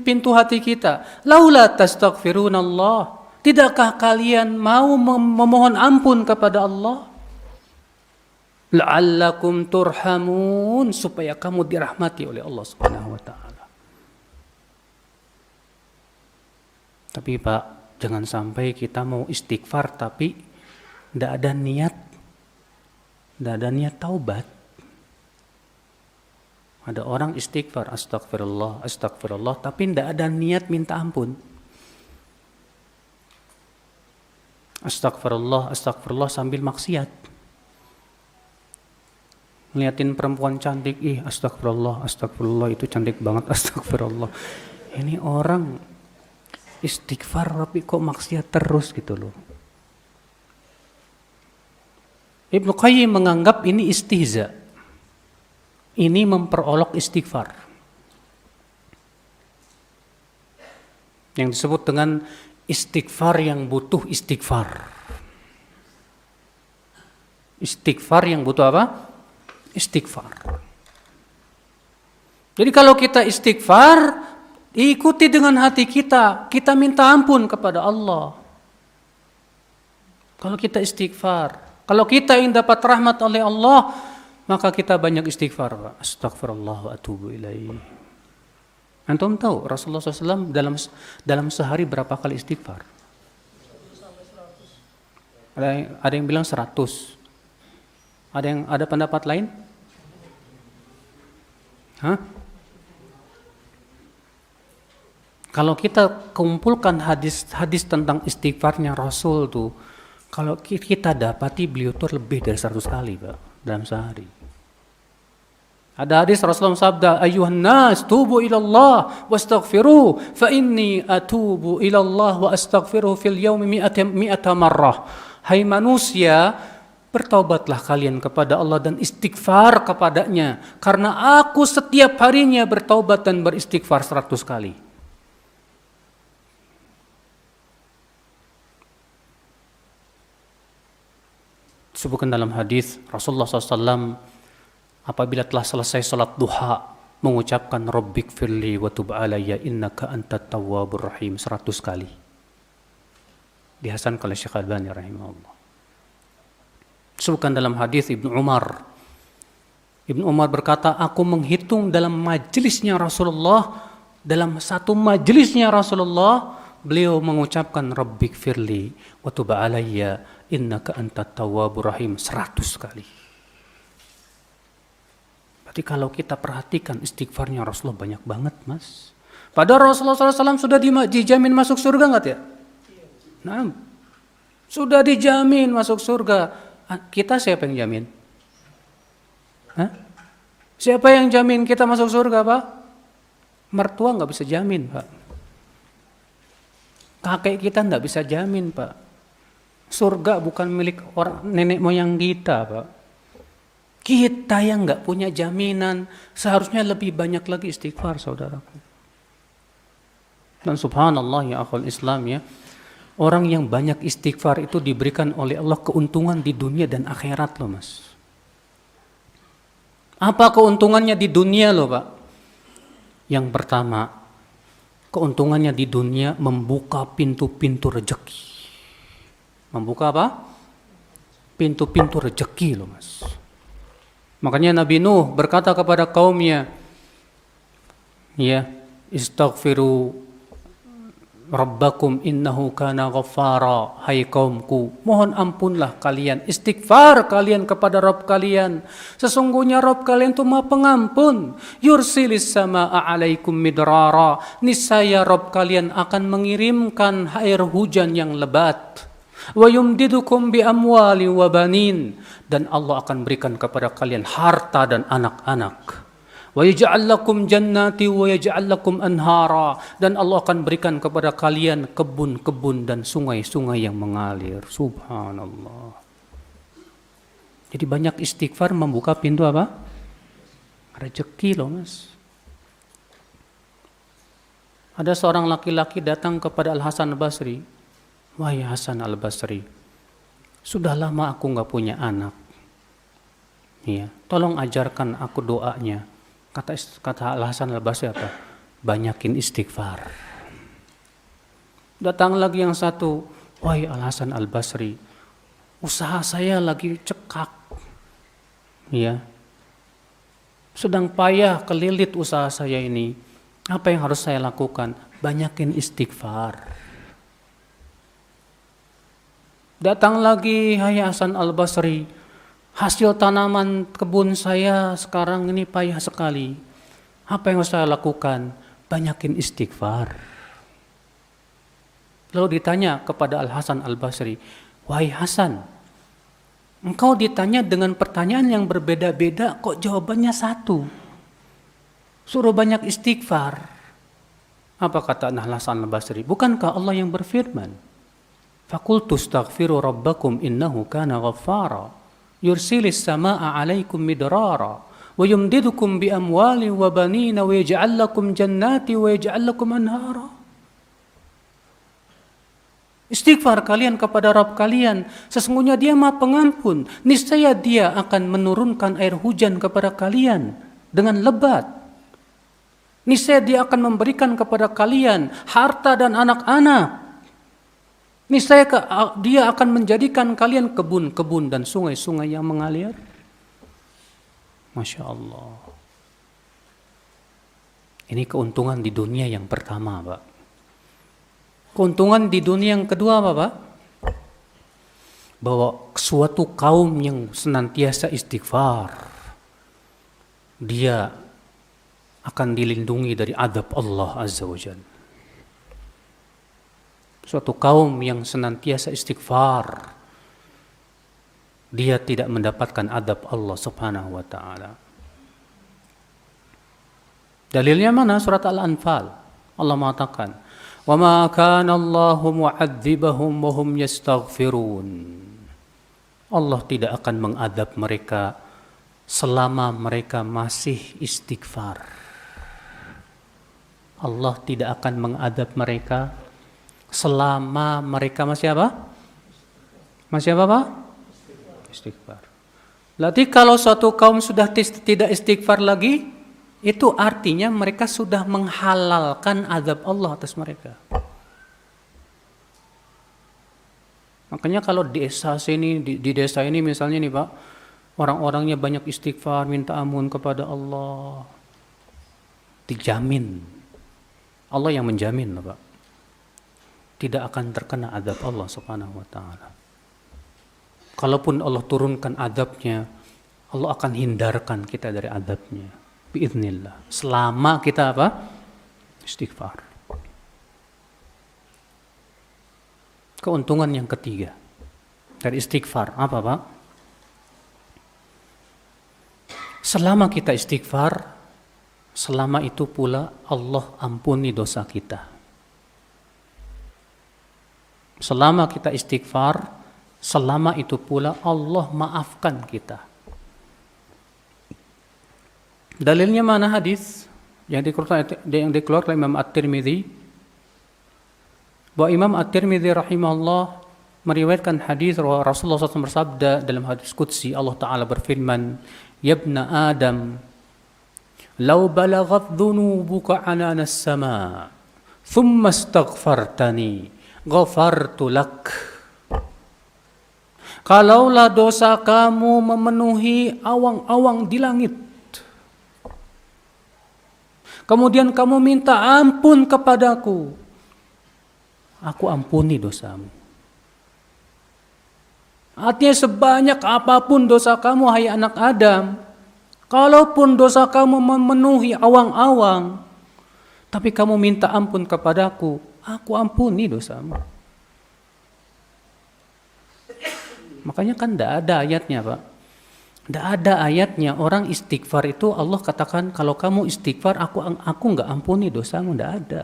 pintu hati kita. Laula tastaghfirunallah. Tidakkah kalian mau memohon ampun kepada Allah? La'allakum turhamun, supaya kamu dirahmati oleh Allah Subhanahu wa taala. Tapi Pak, jangan sampai kita mau istighfar tapi tidak ada niat taubat. Ada orang istighfar, astagfirullah, tapi tidak ada niat minta ampun. Astagfirullah sambil maksiat. Ngeliatin perempuan cantik, astagfirullah itu cantik banget, astagfirullah. Ini orang istighfar tapi kok maksiat terus gitu loh. Ibnu Qayyim menganggap ini istihza. Ini memperolok istighfar. Yang disebut dengan istighfar yang butuh istighfar. Istighfar yang butuh apa? Istighfar. Jadi kalau kita istighfar, ikuti dengan hati kita. Kita minta ampun kepada Allah. Kalau kita istighfar. Kalau kita ingin dapat rahmat oleh Allah, maka kita banyak istighfar. Astagfirullah wa atubu ilaih. Antum tahu Rasulullah SAW dalam sehari berapa kali istighfar? Ada yang bilang 100. Ada pendapat lain? Hah? Kalau kita kumpulkan hadis tentang istighfarnya Rasul tuh, kalau kita dapati beliau tuh lebih dari 100 kali, Pak, dalam sehari. Ada hadis Rasulullah sabda, "Ayyuhan nas, tubu ila Allah wastaghfiru, fa inni atubu ila Allah wa astaghfiru fil yaumi mi'ata marrah." Hai manusia, bertaubatlah kalian kepada Allah dan istighfar kepadanya, karena aku setiap harinya bertaubat dan beristighfar 100 kali. Disebutkan dalam hadis Rasulullah SAW apabila telah selesai salat duha mengucapkan Rabbik firli wa tub alayya innaka antat tawwabur rahim 100 kali. Dihasankan oleh Syekh Albani rahimahullah. Disebutkan dalam hadis Ibnu Umar berkata, aku menghitung dalam majelisnya Rasulullah, dalam satu majelisnya Rasulullah beliau mengucapkan Rabbik firli wa tub alayya innaka antat tawwabur rahim 100 kali. Berarti kalau kita perhatikan istighfarnya Rasulullah banyak banget, Mas. Padahal Rasulullah SAW sudah dijamin masuk surga enggak ya? Nah, sudah dijamin masuk surga. Kita siapa yang jamin? Hah? Siapa yang jamin kita masuk surga, Pak? Mertua enggak bisa jamin, Pak. Kakek kita enggak bisa jamin, Pak. Surga bukan milik orang nenek moyang kita, Pak. Kita yang nggak punya jaminan, seharusnya lebih banyak lagi istighfar, saudaraku. Dan subhanallah ya akhul Islam ya, orang yang banyak istighfar itu diberikan oleh Allah keuntungan di dunia dan akhirat loh, Mas. Apa keuntungannya di dunia loh, Pak? Yang pertama, keuntungannya di dunia membuka pintu-pintu rezeki. Membuka apa? Pintu-pintu rezeki loh, Mas. Makanya Nabi Nuh berkata kepada kaumnya, ya, istaghfiru Rabbakum innahu kana ghaffara. Hai kaumku, mohon ampunlah kalian, istighfar kalian kepada Rabb kalian. Sesungguhnya Rabb kalian itu Maha Pengampun. Yursilis samaa 'alaikum midrara. Niscaya Rabb kalian akan mengirimkan air hujan yang lebat. Wa yumdidukum bi amwali wa banin. Dan Allah akan berikan kepada kalian harta dan anak-anak. Wa yaj'al lakum jannati wa yaj'al lakum anhara, dan Allah akan berikan kepada kalian kebun-kebun dan sungai-sungai yang mengalir. Subhanallah. Jadi banyak istighfar membuka pintu apa? Rezeki loh, Mas. Ada seorang laki-laki datang kepada Al-Hasan Al-Basri. Wahai Hasan Al-Basri, sudah lama aku nggak punya anak. Iya, tolong ajarkan aku doanya. Kata Al-Hasan Al-Basri apa? Banyakin istighfar. Datang lagi yang satu, wahai Al-Hasan Al-Basri, usaha saya lagi cekak. Ya. Sedang payah kelilit usaha saya ini. Apa yang harus saya lakukan? Banyakin istighfar. Datang lagi, hai Hasan Al-Basri, hasil tanaman kebun saya sekarang ini payah sekali. Apa yang harus saya lakukan? Banyakin istighfar. Lalu ditanya kepada Al-Hasan Al-Basri, wahai Hasan, engkau ditanya dengan pertanyaan yang berbeda-beda, kok jawabannya satu? Suruh banyak istighfar. Apa kata Al-Hasan Al-Basri? Bukankah Allah yang berfirman, Fakultu astaghfiru rabbakum innahu kana ghaffara. Yursilis samaa 'alaikum midrara wa yumdidukum bi amwali wa banina wa yaj'al lakum jannati wa yaj'al lakum anhara. Istighfar kalian kepada Rabb kalian, sesungguhnya Dia Maha Pengampun. Niscaya Dia akan menurunkan air hujan kepada kalian dengan lebat. Niscaya Dia akan memberikan kepada kalian harta dan anak-anak. Niscaya Dia akan menjadikan kalian kebun-kebun dan sungai-sungai yang mengalir. Masya Allah. Ini keuntungan di dunia yang pertama, Pak. Keuntungan di dunia yang kedua apa, Pak? Bahwa suatu kaum yang senantiasa istighfar, dia akan dilindungi dari azab Allah Azza wa Jalla. Suatu kaum yang senantiasa istighfar, dia tidak mendapatkan adab Allah Subhanahu wa taala. Dalilnya mana? Surat Al-Anfal. Allah mengatakan, "Wa ma kana Allahu mu'adzibahum wa hum yastaghfirun." Allah tidak akan mengadab mereka selama mereka masih istighfar. Allah tidak akan mengadab mereka selama mereka masih apa? Masih apa, Pak? Istighfar. Berarti kalau suatu kaum sudah tidak istighfar lagi, itu artinya mereka sudah menghalalkan azab Allah atas mereka. Makanya kalau di desa ini misalnya nih, Pak, orang-orangnya banyak istighfar, minta ampun kepada Allah, dijamin. Allah yang menjamin, Pak. Tidak akan terkena azab Allah Subhanahu wa taala. Kalaupun Allah turunkan azabnya, Allah akan hindarkan kita dari azabnya biiznillah. Selama kita apa? Istighfar. Keuntungan yang ketiga dari istighfar apa, Pak? Selama kita istighfar, selama itu pula Allah ampuni dosa kita. Selama kita istighfar, selama itu pula Allah maafkan kita. Dalilnya mana hadis yang dikeluarkan oleh Imam At-Tirmidzi? Bahwa Imam At-Tirmidzi rahimahullah meriwayatkan hadis Rasulullah SAW bersabda dalam hadis qudsi, Allah Ta'ala berfirman, "Ya ibna Adam, law balaghat dhunubuka anana as-sama, thumma astaghfartani, ghafartu lak." Kalaulah dosa kamu memenuhi awang-awang di langit, kemudian kamu minta ampun kepadaku, aku ampuni dosamu. Artinya sebanyak apapun dosa kamu, hai anak Adam, kalaupun dosa kamu memenuhi awang-awang, tapi kamu minta ampun kepadaku, aku ampuni dosamu. Makanya kan tidak ada ayatnya, Pak. Tidak ada ayatnya orang istighfar itu Allah katakan kalau kamu istighfar aku nggak ampuni dosamu, tidak ada.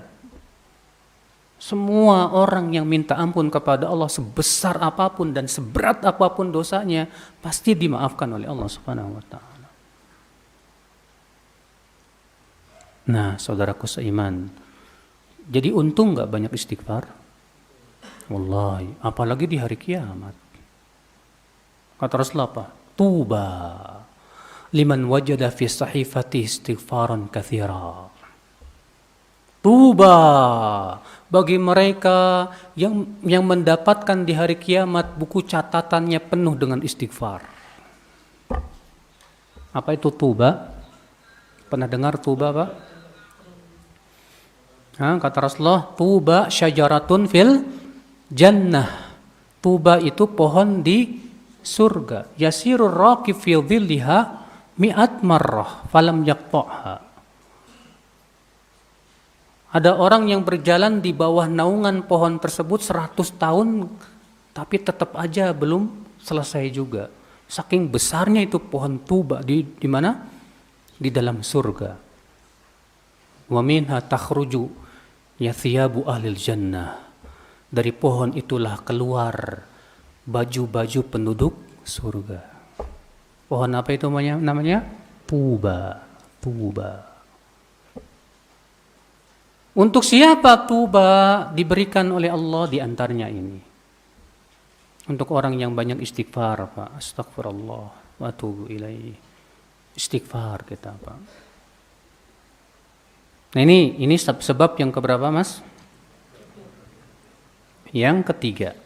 Semua orang yang minta ampun kepada Allah sebesar apapun dan seberat apapun dosanya pasti dimaafkan oleh Allah Subhanahu wa taala. Nah, saudaraku seiman, jadi untung nggak banyak istighfar? Wallahi, apalagi di hari kiamat. Kata Rasulullah apa? Tuba liman wajada fi sahifati istighfaran katsira. Tuba bagi mereka yang mendapatkan di hari kiamat buku catatannya penuh dengan istighfar. Apa itu tuba? Pernah dengar tuba, Pak? Kata Rasulullah, tuba syajaratun fil jannah. Tuba itu pohon di surga. Yasirur raqib fi dhilliha mi'at marrah falam yaqta'ha. Ada orang yang berjalan di bawah naungan pohon tersebut 100 tahun tapi tetap aja belum selesai juga. Saking besarnya itu pohon tuba di mana? Di dalam surga. Wa minha takhruju yathiyabu ahlil jannah. Dari pohon itulah keluar baju-baju penduduk surga. Pohon apa itu namanya? Tuba. Tuba. Untuk siapa tuba diberikan oleh Allah di antaranya ini? Untuk orang yang banyak istighfar, Pak. Astagfirullah wa atubu ilaihi. Istighfar kita, Pak. Nah ini sebab yang keberapa, Mas? Yang ketiga.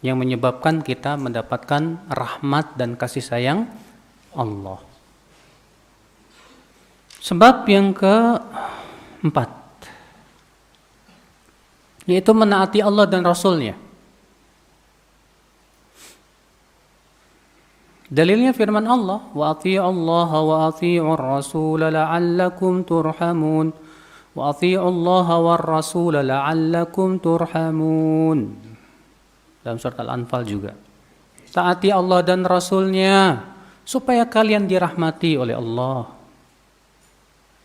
Yang menyebabkan kita mendapatkan rahmat dan kasih sayang Allah. Sebab yang keempat, yaitu menaati Allah dan Rasulnya. Dalilnya firman Allah, wa athi'u Allah wa athi'ur rasul la'allakum turhamun. Wa athi'u Allah war rasul la'allakum turhamun. Dalam surat Al-Anfal juga. Taati Allah dan Rasulnya supaya kalian dirahmati oleh Allah.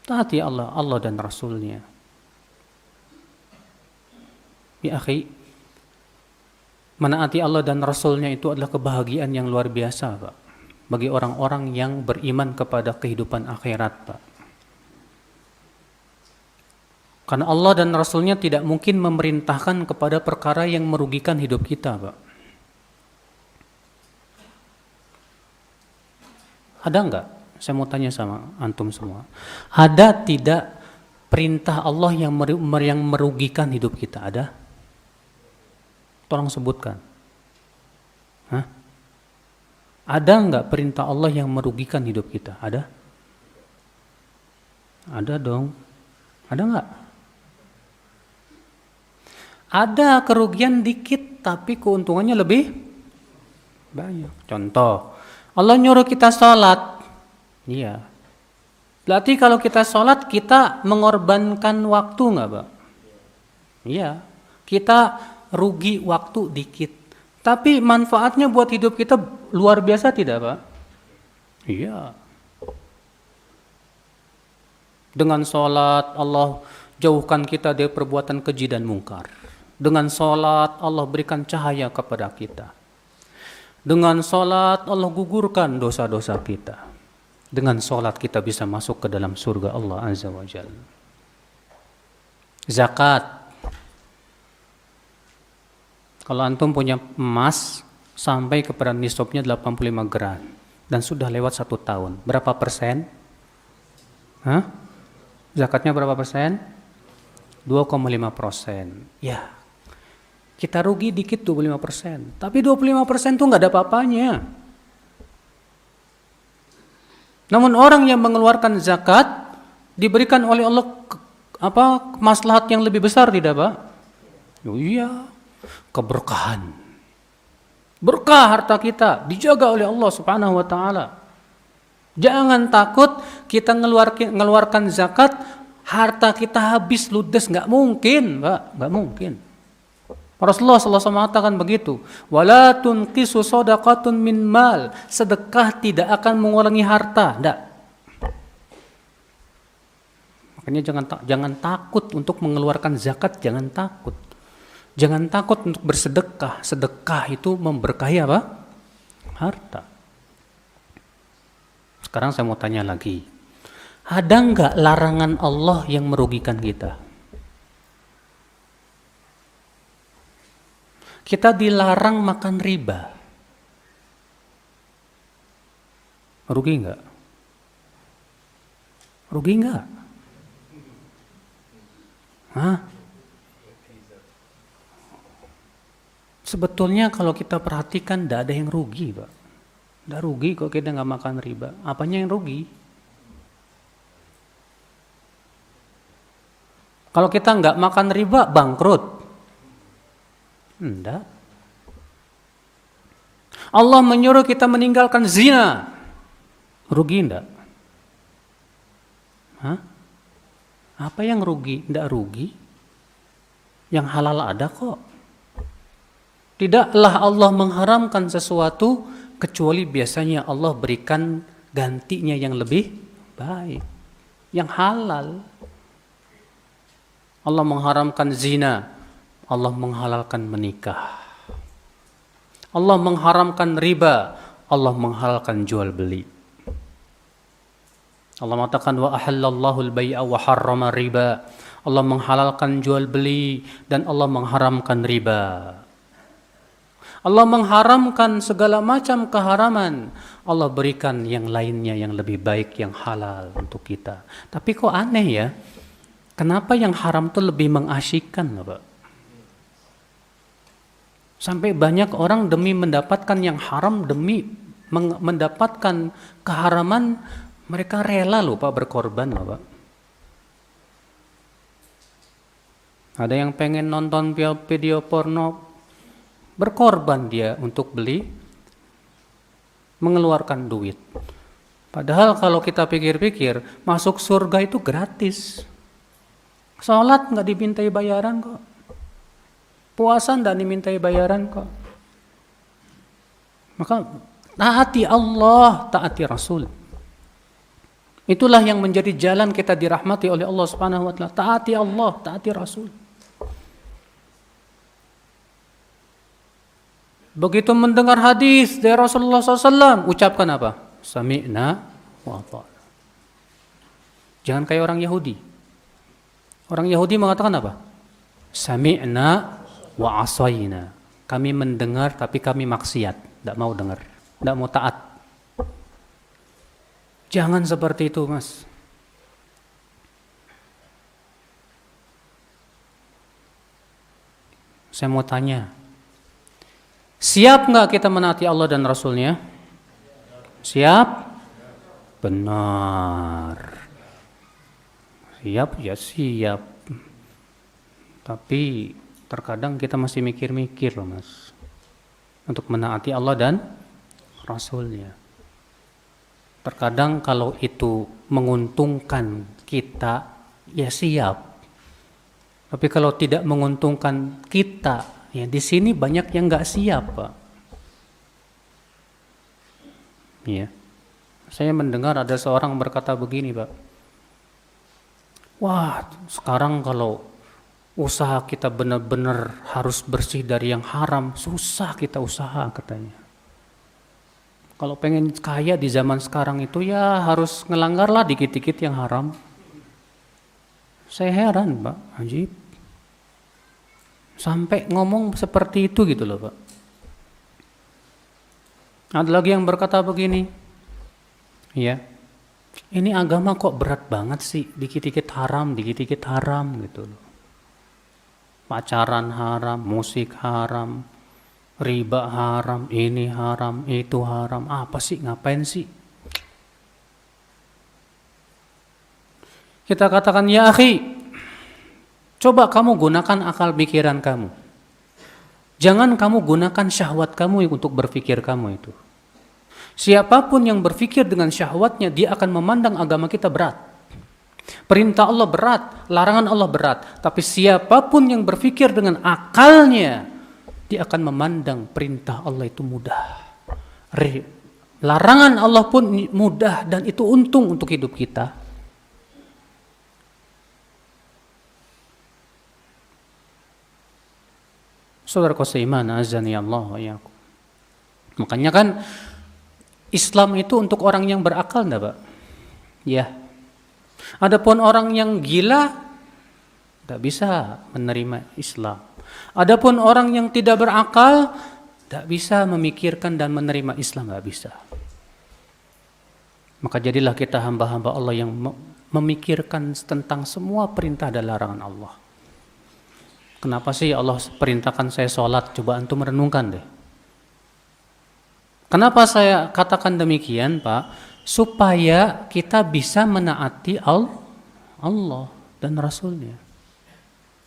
Taati Allah dan Rasulnya. Ya akhi, menaati Allah dan Rasulnya itu adalah kebahagiaan yang luar biasa, Pak. Bagi orang-orang yang beriman kepada kehidupan akhirat, Pak. Karena Allah dan Rasulnya tidak mungkin memerintahkan kepada perkara yang merugikan hidup kita, Pak. Ada enggak? Saya mau tanya sama antum semua. Ada tidak perintah Allah yang merugikan hidup kita? Ada? Tolong sebutkan. Hah? Ada enggak perintah Allah yang merugikan hidup kita? Ada? Ada dong. Ada enggak? Ada kerugian dikit tapi keuntungannya lebih banyak. Contoh, Allah nyuruh kita sholat. Iya. Berarti kalau kita sholat kita mengorbankan waktu enggak, Pak? Iya. Kita rugi waktu dikit. Tapi manfaatnya buat hidup kita luar biasa tidak, Pak? Iya. Dengan sholat Allah jauhkan kita dari perbuatan keji dan mungkar. Dengan sholat Allah berikan cahaya kepada kita. Dengan sholat Allah gugurkan dosa-dosa kita. Dengan sholat kita bisa masuk ke dalam surga Allah Azza wa Jalla. Zakat. Kalau antum punya emas sampai kepada nisabnya 85 gram dan sudah lewat 1 tahun, berapa persen? Hah? Zakatnya berapa persen? 2,5%. Ya, kita rugi dikit 25%. Tapi 25% itu nggak ada apa-apanya. Namun orang yang mengeluarkan zakat diberikan oleh Allah maslahat yang lebih besar, tidak, Pak? Oh iya, keberkahan. Berkah harta kita dijaga oleh Allah Subhanahu wa taala. Jangan takut kita ngeluarkan zakat, harta kita habis ludes, nggak mungkin, Pak, nggak mungkin. Rasulullah SAW mengatakan begitu. Wala tunqisu shadaqatun min mal. Sedekah tidak akan mengurangi harta, enggak. Makanya jangan takut untuk mengeluarkan zakat, jangan takut. Jangan takut untuk bersedekah. Sedekah itu memberkahi apa? Harta. Sekarang saya mau tanya lagi. Ada enggak larangan Allah yang merugikan kita? Kita dilarang makan riba. Rugi enggak? Rugi enggak? Hah? Sebetulnya kalau kita perhatikan tidak ada yang rugi, Pak. Tidak rugi kok kita nggak makan riba. Apanya yang rugi? Kalau kita nggak makan riba, bangkrut. Enggak. Allah menyuruh kita meninggalkan zina. Rugi enggak? Hah? Apa yang rugi? Enggak rugi. Yang halal ada kok. Tidaklah Allah mengharamkan sesuatu kecuali biasanya Allah berikan gantinya yang lebih baik, yang halal. Allah mengharamkan zina, Allah menghalalkan menikah. Allah mengharamkan riba, Allah menghalalkan jual beli. Allah mengatakan wa ahallallahu al-bai'a wa harrama riba. Allah menghalalkan jual beli dan Allah mengharamkan riba. Allah mengharamkan segala macam keharaman. Allah berikan yang lainnya yang lebih baik, yang halal untuk kita. Tapi kok aneh ya? Kenapa yang haram itu lebih mengasyikkan, Pak? Sampai banyak orang demi mendapatkan yang haram, demi mendapatkan keharaman, mereka rela loh Pak berkorban loh Pak. Ada yang pengen nonton video porno, berkorban dia untuk beli, mengeluarkan duit. Padahal kalau kita pikir-pikir, masuk surga itu gratis. Sholat nggak dimintai bayaran kok. Puasa nggak dimintai bayaran kok. Maka taati Allah, taati Rasul. Itulah yang menjadi jalan kita dirahmati oleh Allah Subhanahu wa taala. Taati Allah, taati Rasul. Begitu mendengar hadis dari Rasulullah SAW, ucapkan apa? Sami'na wa ata'na. Jangan kayak orang Yahudi. Orang Yahudi mengatakan apa? Sami'na wa asayna. Kami mendengar tapi kami maksiat, tidak mau dengar, tidak mau taat. Jangan seperti itu, Mas. Saya mau tanya, siap nggak kita menaati Allah dan Rasulnya? Siap? Benar. Siap ya siap. Tapi terkadang kita masih mikir-mikir loh Mas. Untuk menaati Allah dan Rasulnya. Terkadang kalau itu menguntungkan kita, ya siap. Tapi kalau tidak menguntungkan kita, ya di sini banyak yang nggak siap, Pak. Ya, saya mendengar ada seorang berkata begini, Pak. Wah, sekarang kalau usaha kita benar-benar harus bersih dari yang haram, susah kita usaha katanya. Kalau pengen kaya di zaman sekarang itu ya harus ngelanggarlah dikit-dikit yang haram. Saya heran, Pak, ajib. Sampai ngomong seperti itu gitu loh Pak. Ada lagi yang berkata begini, ya, ini agama kok berat banget sih, dikit-dikit haram gitu loh. Pacaran haram, musik haram, riba haram, ini haram, itu haram, apa sih, ngapain sih? Kita katakan ya akhi, Coba kamu gunakan akal pikiran kamu. Jangan kamu gunakan syahwat kamu untuk berpikir kamu itu. Siapapun yang berpikir dengan syahwatnya, dia akan memandang agama kita berat. Perintah Allah berat, larangan Allah berat. Tapi siapapun yang berpikir dengan akalnya, dia akan memandang perintah Allah itu mudah. Larangan Allah pun mudah dan itu untung untuk hidup kita. Saudaraku seiman, azani Allah wa iyyakum. Makanya kan Islam itu untuk orang yang berakal enggak, Pak? Ya. Adapun orang yang gila enggak bisa menerima Islam. Adapun orang yang tidak berakal enggak bisa memikirkan dan menerima Islam, enggak bisa. Maka jadilah kita hamba-hamba Allah yang memikirkan tentang semua perintah dan larangan Allah. Kenapa sih Allah perintahkan saya sholat? Coba antum merenungkan deh. Kenapa saya katakan demikian, Pak? Supaya kita bisa menaati Allah dan Rasulnya.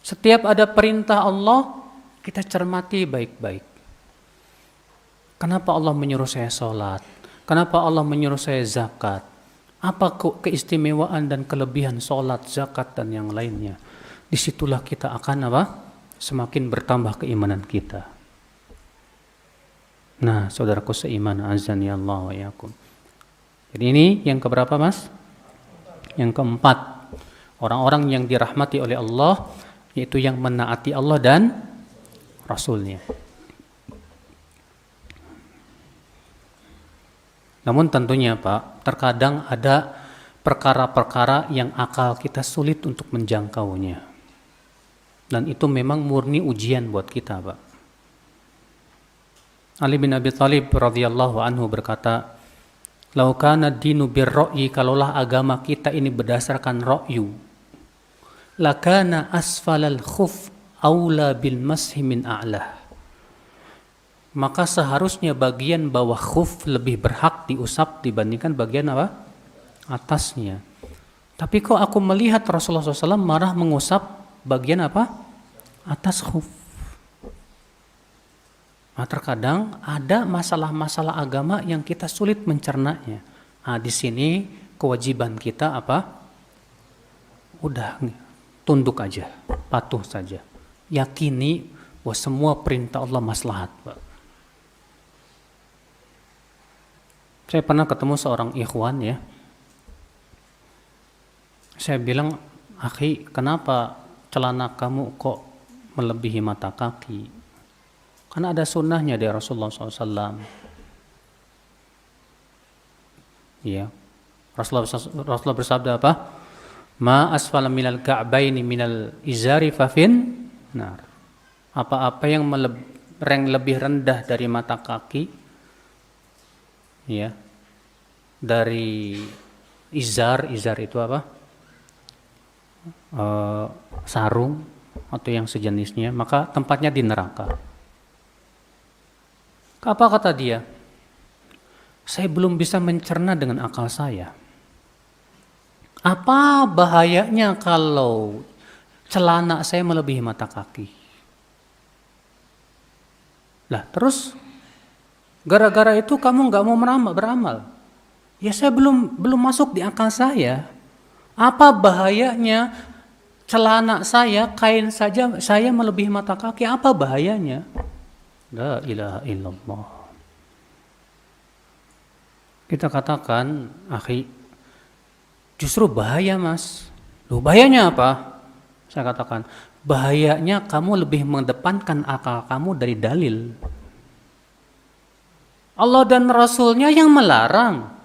Setiap ada perintah Allah, kita cermati baik-baik. Kenapa Allah menyuruh saya sholat? Kenapa Allah menyuruh saya zakat? Apa keistimewaan dan kelebihan sholat, zakat, dan yang lainnya? Disitulah kita akan apa? Semakin bertambah keimanan kita. Nah, saudaraku seiman, azani Allah wa iyyakum. Jadi ini yang keberapa, Mas? Yang keempat. Orang-orang yang dirahmati oleh Allah, yaitu yang menaati Allah dan Rasulnya. Namun tentunya, Pak, terkadang ada perkara-perkara yang akal kita sulit untuk menjangkaunya. Dan itu memang murni ujian buat kita, Pak. Ali bin Abi Thalib radhiyallahu anhu berkata, "Lau kana dinu birra'yi, kalaulah agama kita ini berdasarkan ra'yu, lakana asfalal khuf aula bil mashi min a'lah." Maka seharusnya bagian bawah khuf lebih berhak diusap dibandingkan bagian apa? Atasnya. Tapi kok aku melihat Rasulullah SAW marah mengusap bagian apa? Atas khuf. Nah, terkadang ada masalah-masalah agama yang kita sulit mencernanya. Nah, di sini kewajiban kita apa? Udah tunduk aja, patuh saja. Yakini bahwa semua perintah Allah maslahat, Pak. Saya pernah ketemu seorang ikhwan ya. Saya bilang, "Akhi, kenapa celana kamu kok melebihi mata kaki?" Karena ada sunnahnya dari Rasulullah SAW. Ya, Rasulullah bersabda apa? Ma asfala minal ka'baini minal izari fafin nar. Apa-apa yang lebih rendah dari mata kaki, ya, dari izar itu apa? Sarung atau yang sejenisnya, maka tempatnya di neraka. Apa kata dia? Saya belum bisa mencerna dengan akal saya. Apa bahayanya kalau celana saya melebihi mata kaki? Lah terus gara-gara itu kamu nggak mau beramal? Ya saya belum masuk di akal saya. Apa bahayanya celana saya, kain saja saya melebihi mata kaki? Apa bahayanya? La ilaha illallah. Kita katakan, akhi, justru bahaya, Mas. Loh, bahayanya apa? Saya katakan, bahayanya kamu lebih mengedepankan akal kamu dari dalil. Allah dan Rasulnya yang melarang.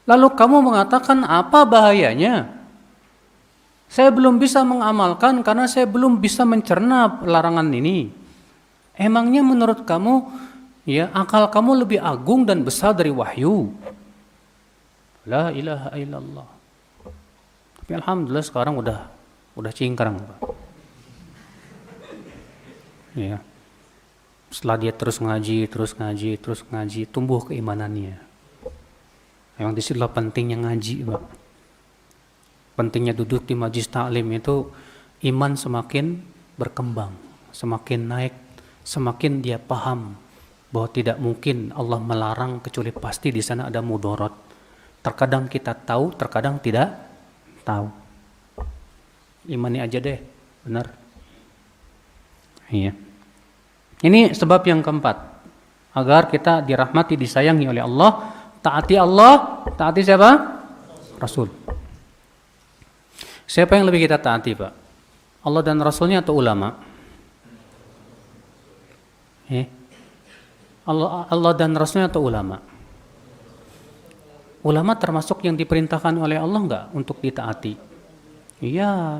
Lalu kamu mengatakan apa bahayanya? Saya belum bisa mengamalkan karena saya belum bisa mencerna larangan ini. Emangnya menurut kamu, ya, akal kamu lebih agung dan besar dari wahyu? La ilaha illallah. Tapi alhamdulillah sekarang udah cingkrang, Pak. Ya. Setelah dia terus ngaji, tumbuh keimanannya. Memang disitulah pentingnya ngaji, Pak. Pentingnya duduk di majlis taklim itu, iman semakin berkembang, semakin naik, semakin dia paham bahwa tidak mungkin Allah melarang kecuali pasti di sana ada mudarat. Terkadang kita tahu, terkadang tidak tahu. Imani aja deh, benar. Iya. Ini sebab yang keempat, agar kita dirahmati, disayangi oleh Allah. Taati Allah, taati siapa? Rasul. Siapa yang lebih kita taati, Pak? Allah dan Rasulnya atau ulama? Allah dan Rasulnya atau ulama? Ulama termasuk yang diperintahkan oleh Allah enggak untuk ditaati? Iya.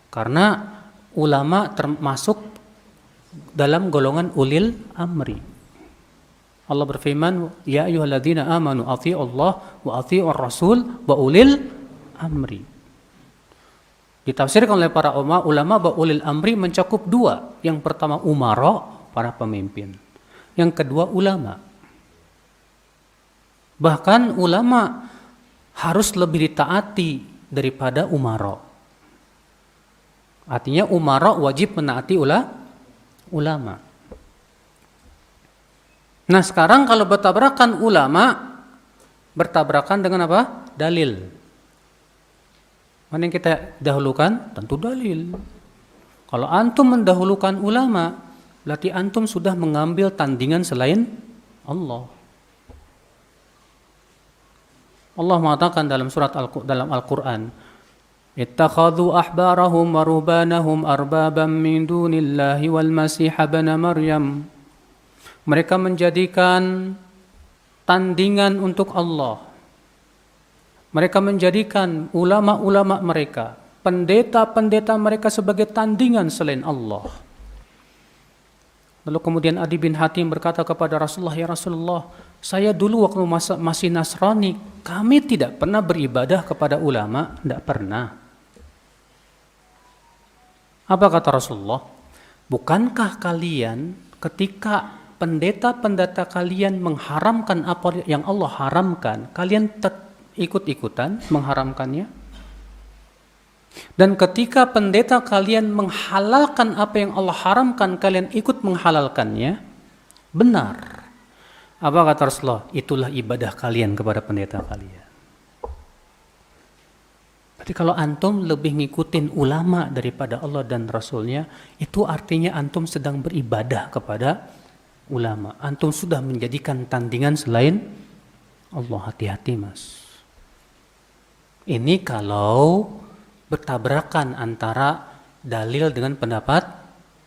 Karena ulama termasuk dalam golongan ulil amri. Allah berfirman, ya ayyuhalladzina amanu athi'u Allah wa athi'ur rasul wa ulil amri. Ditafsirkan oleh para ulama bahwa ulil amri mencakup dua. Yang pertama umara, para pemimpin. Yang kedua ulama. Bahkan ulama harus lebih ditaati daripada umara. Artinya umara wajib menaati ulama. Nah sekarang kalau bertabrakan ulama, bertabrakan dengan apa? Dalil. Mana yang kita dahulukan? Tentu dalil. Kalau antum mendahulukan ulama, berarti antum sudah mengambil tandingan selain Allah. Allah mengatakan dalam surat dalam Al-Quran, ittakhadhu ahbarahum wa rubanahum arbaban min dunillahi wal masih ibn Maryam. Mereka menjadikan tandingan untuk Allah. Mereka menjadikan ulama-ulama mereka, pendeta-pendeta mereka sebagai tandingan selain Allah. Lalu kemudian Adi bin Hatim berkata kepada Rasulullah, ya Rasulullah, saya dulu waktu masih Nasrani, kami tidak pernah beribadah kepada ulama, tidak pernah. Apa kata Rasulullah? Bukankah kalian ketika pendeta-pendeta kalian mengharamkan apa yang Allah haramkan, kalian ikut-ikutan mengharamkannya? Dan ketika pendeta kalian menghalalkan apa yang Allah haramkan, kalian ikut menghalalkannya? Benar. Apa kata Rasulullah? Itulah ibadah kalian kepada pendeta kalian. Berarti kalau antum lebih ngikutin ulama daripada Allah dan Rasulnya, itu artinya antum sedang beribadah kepada ulama. Antum sudah menjadikan tandingan selain Allah. Hati-hati mas. Ini kalau bertabrakan antara dalil dengan pendapat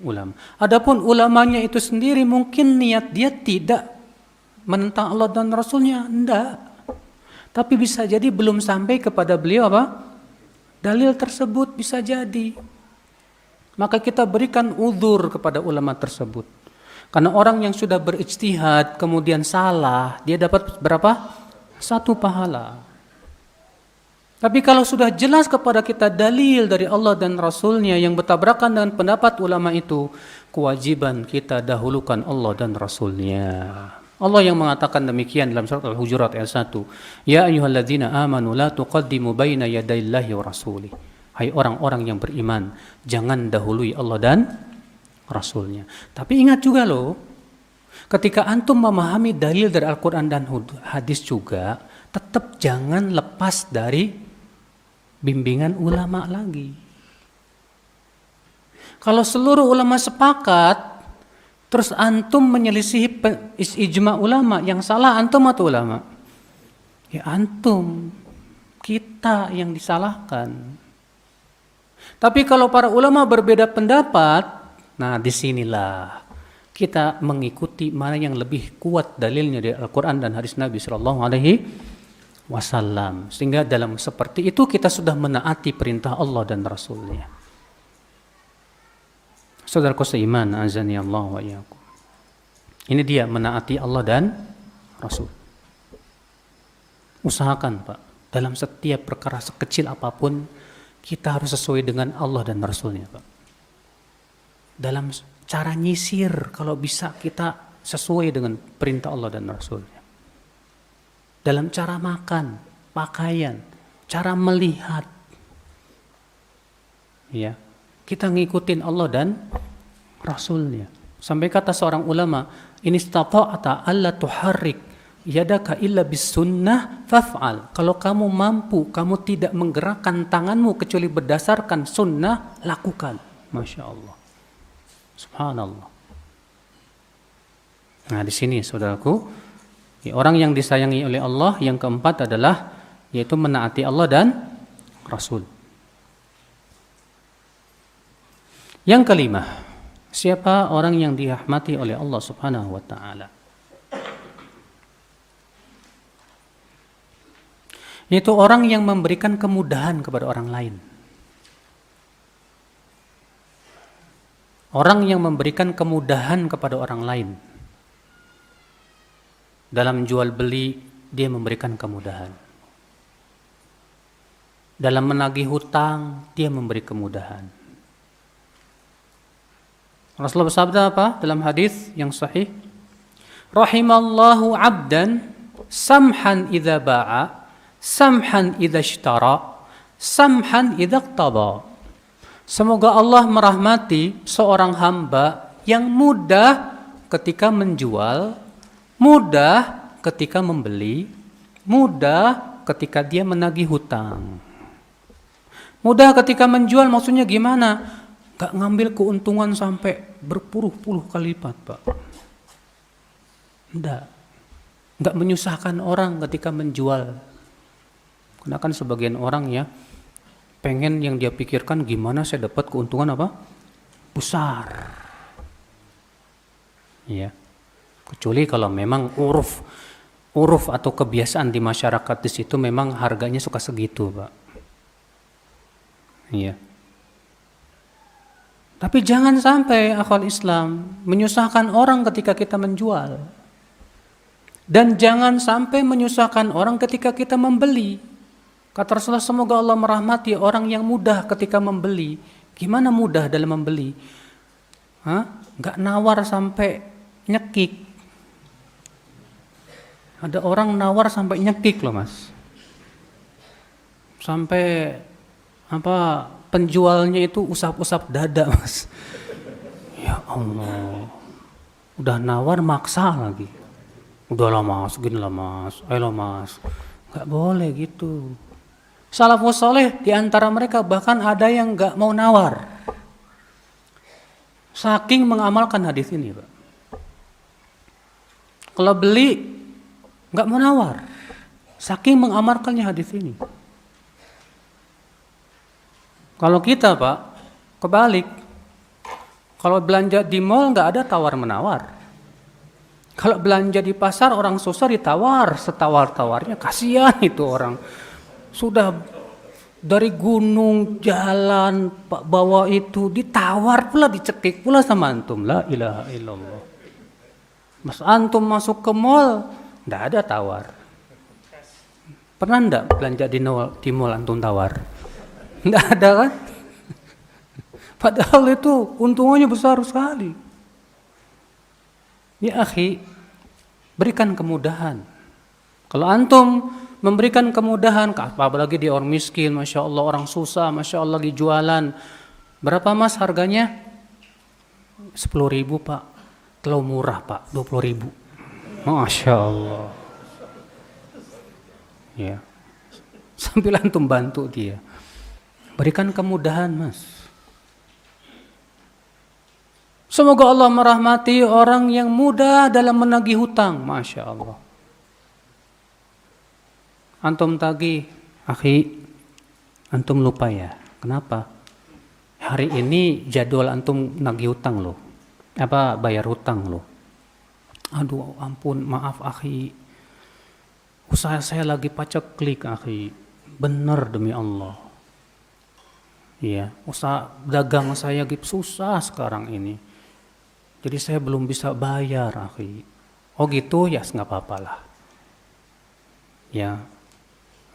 ulama. Adapun ulamanya itu sendiri mungkin niat dia tidak menentang Allah dan Rasulnya, enggak. Tapi bisa jadi belum sampai kepada beliau apa? Dalil tersebut bisa jadi. Maka kita berikan uzur kepada ulama tersebut. Karena orang yang sudah berijtihad kemudian salah, dia dapat berapa? 1 pahala. Tapi kalau sudah jelas kepada kita dalil dari Allah dan Rasulnya yang bertabrakan dengan pendapat ulama itu, kewajiban kita dahulukan Allah dan Rasulnya. Allah yang mengatakan demikian dalam surat Al-Hujurat ayat 1. Ya ayyuhalladzina amanu la tuqaddimu baina yadayillahi wa rasulih. Hai orang-orang yang beriman, jangan dahului Allah dan Rasulnya. Tapi ingat juga loh, ketika antum memahami dalil dari Al-Quran dan hadis juga, tetap jangan lepas dari bimbingan ulama lagi. Kalau seluruh ulama sepakat, terus antum menyelisihi ijma ulama, yang salah antum atau ulama? Ya antum, kita yang disalahkan. Tapi kalau para ulama berbeda pendapat, nah disinilah kita mengikuti mana yang lebih kuat dalilnya dari Al-Quran dan hadis Nabi Sallallahu Alaihi Wasallam. Sehingga dalam seperti itu kita sudah menaati perintah Allah dan Rasulnya. Saudaraku seiman, azani Allah wa iyyakum. Ini dia menaati Allah dan Rasul. Usahakan Pak, dalam setiap perkara sekecil apapun kita harus sesuai dengan Allah dan Rasulnya Pak. Dalam cara nyisir, kalau bisa kita sesuai dengan perintah Allah dan Rasulnya. Dalam cara makan, pakaian, cara melihat, ya, Kita ngikutin Allah dan Rasulnya. Sampai kata seorang ulama, in istata'ta alla tuharrik yadaka illa bis sunnah faf'al. Kalau kamu mampu, kamu tidak menggerakkan tanganmu kecuali berdasarkan sunnah, lakukan. Masya Allah. Subhanallah. Nah, di sini saudaraku, orang yang disayangi oleh Allah yang keempat adalah yaitu menaati Allah dan Rasul. Yang kelima, siapa orang yang dirahmati oleh Allah Subhanahu wa taala? Yaitu orang yang memberikan kemudahan kepada orang lain. Orang yang memberikan kemudahan kepada orang lain. Dalam jual beli, dia memberikan kemudahan. Dalam menagih hutang, dia memberi kemudahan. Rasulullah bersabda apa dalam hadis yang sahih? Rahimallahu 'abdan samhan idza ba'a, samhan idza ishtara, samhan idza iqtada. Semoga Allah merahmati seorang hamba yang mudah ketika menjual, mudah ketika membeli, mudah ketika dia menagih hutang. Mudah ketika menjual maksudnya gimana? Gak ngambil keuntungan sampai berpuluh-puluh kali lipat, Pak. Enggak. Gak menyusahkan orang ketika menjual. Karena kan sebagian orang ya pengen yang dia pikirkan gimana saya dapat keuntungan apa? Besar. Ya. Kecuali kalau memang uruf atau kebiasaan di masyarakat di situ memang harganya suka segitu, Pak. Iya. Tapi jangan sampai akhwal Islam menyusahkan orang ketika kita menjual. Dan jangan sampai menyusahkan orang ketika kita membeli. Kata Rasulullah, semoga Allah merahmati orang yang mudah ketika membeli. Gimana mudah dalam membeli? Gak nawar sampai nyekik. Ada orang nawar sampai nyekik loh, Mas. Sampai penjualnya itu usap-usap dada, Mas. Ya Allah. Udah nawar maksa lagi. Udahlah Mas, ginilah Mas. Ayolah Mas. Gak boleh gitu. Salafus saleh di antara mereka bahkan ada yang gak mau nawar. Saking mengamalkan hadis ini, Pak. Kalau beli gak mau nawar. Saking mengamalkannya hadis ini. Kalau kita, Pak, kebalik. Kalau belanja di mall nggak ada tawar-menawar. Kalau belanja di pasar orang susah ditawar setawar-tawarnya. Kasihan itu orang. Sudah dari gunung, jalan, Pak, bawa itu ditawar pula, dicekik pula sama antum. La ilaha illallah. Mas antum masuk ke mall, nggak ada tawar. Pernah nggak belanja di mall antum tawar? Nggak ada kan? Padahal itu untungannya besar sekali. Ya akhi, berikan kemudahan. Kalau antum memberikan kemudahan, apalagi di orang miskin, Masya Allah, orang susah, Masya Allah lagi jualan. Berapa Mas harganya? 10.000 Pak. Terlalu murah Pak, 20.000. Masya Allah. Ya. Sambil antum bantu dia. Berikan kemudahan, Mas. Semoga Allah merahmati orang yang mudah dalam menagih hutang. Masya Allah. Antum tagih, akhi, antum lupa ya. Kenapa? Hari ini jadwal antum nagih hutang loh. Bayar hutang loh. Aduh ampun, maaf akhi. Usaha saya lagi paceklik, akhi. Benar demi Allah. Iya, usaha dagang saya gitu susah sekarang ini. Jadi saya belum bisa bayar, akhi. Oh gitu, ya nggak apa-apa lah. Ya,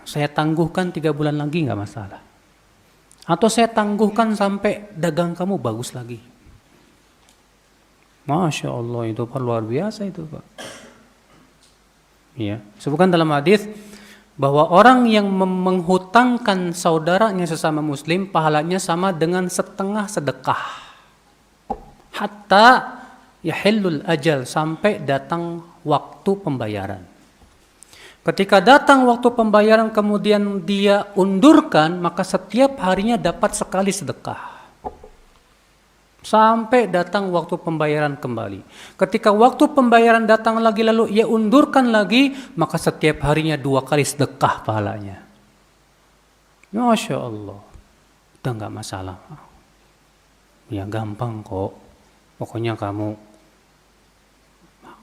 saya tangguhkan 3 bulan lagi nggak masalah. Atau saya tangguhkan sampai dagang kamu bagus lagi. Masya Allah, itu luar biasa itu Pak. Ya, sebutkan dalam hadis bahwa orang yang menghutangkan saudaranya sesama muslim pahalanya sama dengan setengah sedekah. Hatta yahillul ajal, sampai datang waktu pembayaran. Ketika datang waktu pembayaran kemudian dia undurkan, maka setiap harinya dapat sekali sedekah. Sampai datang waktu pembayaran kembali. Ketika waktu pembayaran datang lagi lalu ia undurkan lagi, maka setiap harinya 2 kali sedekah pahalanya. Masya Allah. Udah gak masalah. Ya gampang kok. Pokoknya kamu,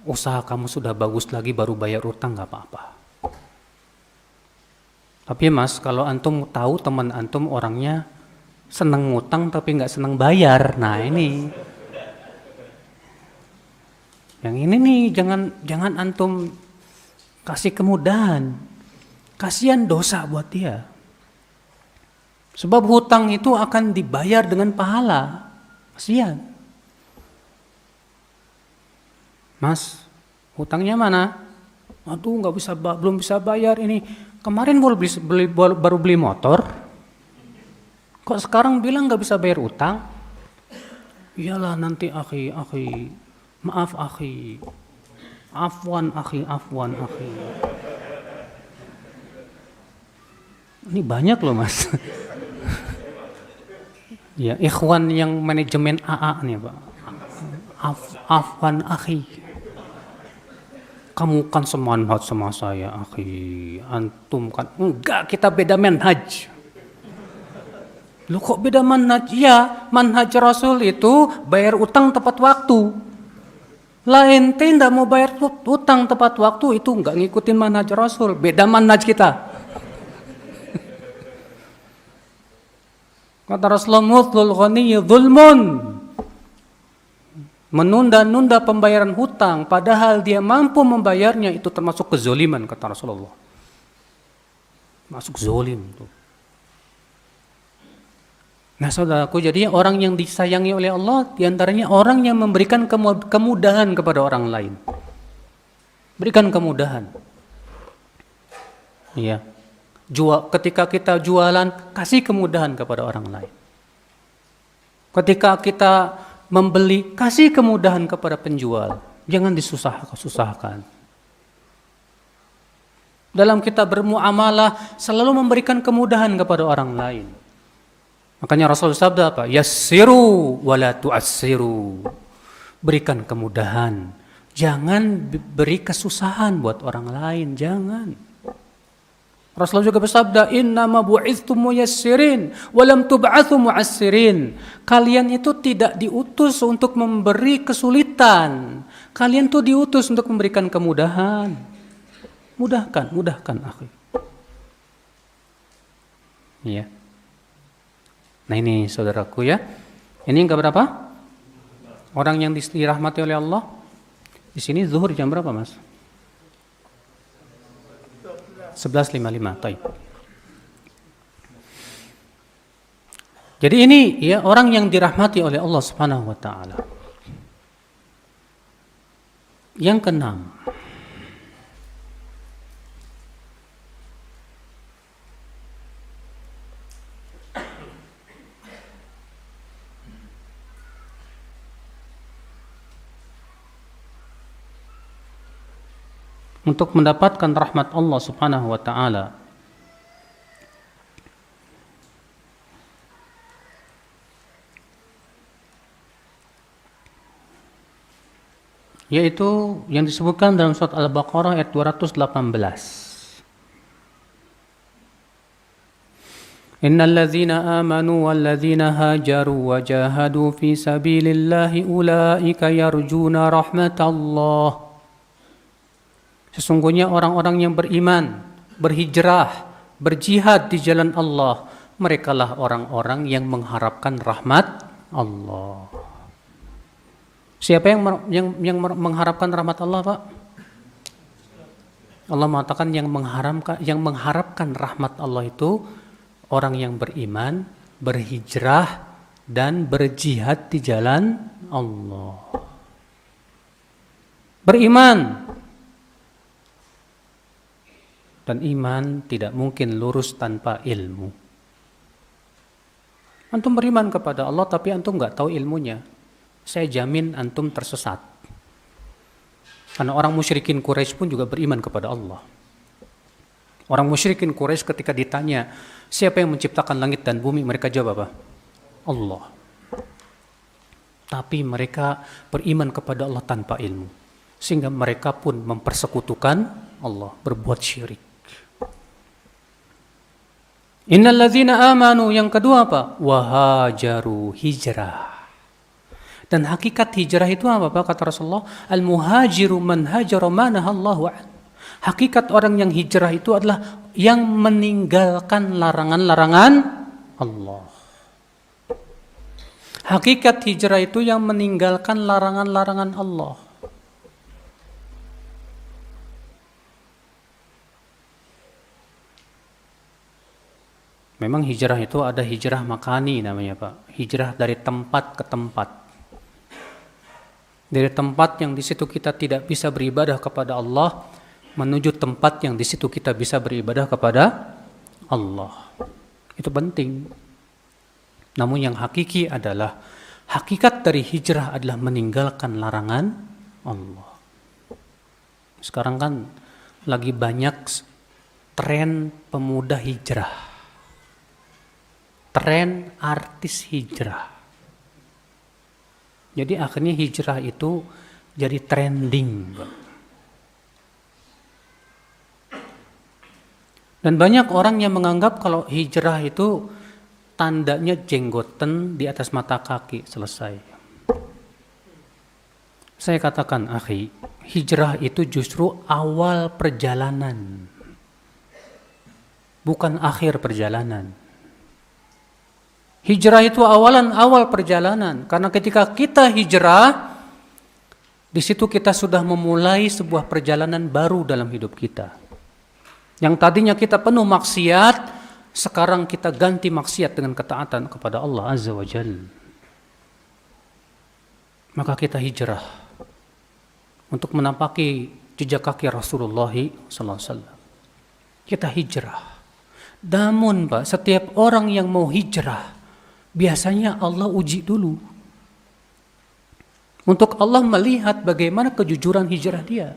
usaha kamu sudah bagus lagi baru bayar utang gak apa-apa. Tapi mas, kalau antum tahu teman antum orangnya seneng ngutang tapi nggak seneng bayar. Nah ini, yang ini nih jangan antum kasih kemudahan. Kasihan dosa buat dia. Sebab hutang itu akan dibayar dengan pahala. Kasihan. Mas, hutangnya mana? Aduh, belum bisa bayar ini. Kemarin baru beli motor. Kok sekarang bilang nggak bisa bayar utang? Iyalah nanti akhi, maaf akhi, afwan akhi. Ini banyak loh mas. Ya ikhwan yang manajemen AA nih pak. Afwan akhi. Kamu kan semanhat sama saya akhi. Antum kan enggak, kita beda manhaj. Lu kok beda manhaj? Ya, manhaj Rasul itu bayar utang tepat waktu. Lah ente ndak mau bayar utang tepat waktu, itu nggak ngikutin manhaj Rasul. Beda manhaj kita. Kata Rasulullah, mutlul ghaniyyi dzulmun. Menunda-nunda pembayaran hutang padahal dia mampu membayarnya itu termasuk kezoliman, kata Rasulullah. Masuk zolim tuh. Nah saudaraku, jadi orang yang disayangi oleh Allah diantaranya orang yang memberikan kemudahan kepada orang lain. Berikan kemudahan. Iya. Ketika kita jualan, kasih kemudahan kepada orang lain. Ketika kita membeli, kasih kemudahan kepada penjual. Jangan disusahkan. Dalam kita bermuamalah, selalu memberikan kemudahan kepada orang lain. Makanya Rasul sabda apa? Yassiru wala tu'assiru. Berikan kemudahan. Jangan beri kesusahan buat orang lain, jangan. Rasulullah juga bersabda, innama bu'ithtum muyassirin wa lam tub'atsu mu'assirin. Kalian itu tidak diutus untuk memberi kesulitan. Kalian tuh diutus untuk memberikan kemudahan. Mudahkan akhi. Iya. Nah ini saudaraku ya. Ini yang keberapa? Orang yang dirahmati oleh Allah. Di sini zuhur jam berapa, Mas? 11.55. Baik. Jadi ini ya orang yang dirahmati oleh Allah Subhanahu wa taala. Yang keenam, untuk mendapatkan rahmat Allah Subhanahu wa taala, yaitu yang disebutkan dalam surat Al-Baqarah ayat 218. Innal ladzina amanu wal ladzina hajaru wa jahadu fi sabilillahi ulaika yarjuna rahmatallah. Sesungguhnya orang-orang yang beriman, berhijrah, berjihad di jalan Allah, merekalah orang-orang yang mengharapkan rahmat Allah. Siapa yang mengharapkan rahmat Allah, Pak? Allah mengatakan yang mengharapkan rahmat Allah itu orang yang beriman, berhijrah dan berjihad di jalan Allah. Beriman Dan iman tidak mungkin lurus tanpa ilmu. Antum beriman kepada Allah tapi antum nggak tahu ilmunya, saya jamin antum tersesat. Karena orang musyrikin Quraisy pun juga beriman kepada Allah. Orang musyrikin Quraisy ketika ditanya siapa yang menciptakan langit dan bumi, mereka jawab apa? Allah. Tapi mereka beriman kepada Allah tanpa ilmu, sehingga mereka pun mempersekutukan Allah, berbuat syirik. Innal ladzina amanu, yang kedua apa? Wahajaru, hijrah. Dan hakikat hijrah itu apa Pak? Kata Rasulullah, al-muhajiru man hajara ma nahallahu an. Hakikat orang yang hijrah itu adalah yang meninggalkan larangan-larangan Allah. Hakikat hijrah itu yang meninggalkan larangan-larangan Allah. Memang hijrah itu ada hijrah makani namanya Pak. Hijrah dari tempat ke tempat. Dari tempat yang di situ kita tidak bisa beribadah kepada Allah menuju tempat yang di situ kita bisa beribadah kepada Allah. Itu penting. Namun yang hakiki adalah hakikat dari hijrah adalah meninggalkan larangan Allah. Sekarang kan lagi banyak tren pemuda hijrah. Tren artis hijrah. Jadi akhirnya hijrah itu jadi trending. Dan banyak orang yang menganggap kalau hijrah itu tandanya jenggoten di atas mata kaki, selesai. Saya katakan, akhi, hijrah itu justru awal perjalanan, bukan akhir perjalanan. Hijrah itu awal perjalanan, karena ketika kita hijrah, di situ kita sudah memulai sebuah perjalanan baru dalam hidup kita. Yang tadinya kita penuh maksiat, sekarang kita ganti maksiat dengan ketaatan kepada Allah Azza wa Jalla. Maka kita hijrah untuk menapaki jejak kaki Rasulullah SAW. Kita hijrah. Namun Pak, setiap orang yang mau hijrah, biasanya Allah uji dulu. Untuk Allah melihat bagaimana kejujuran hijrah dia.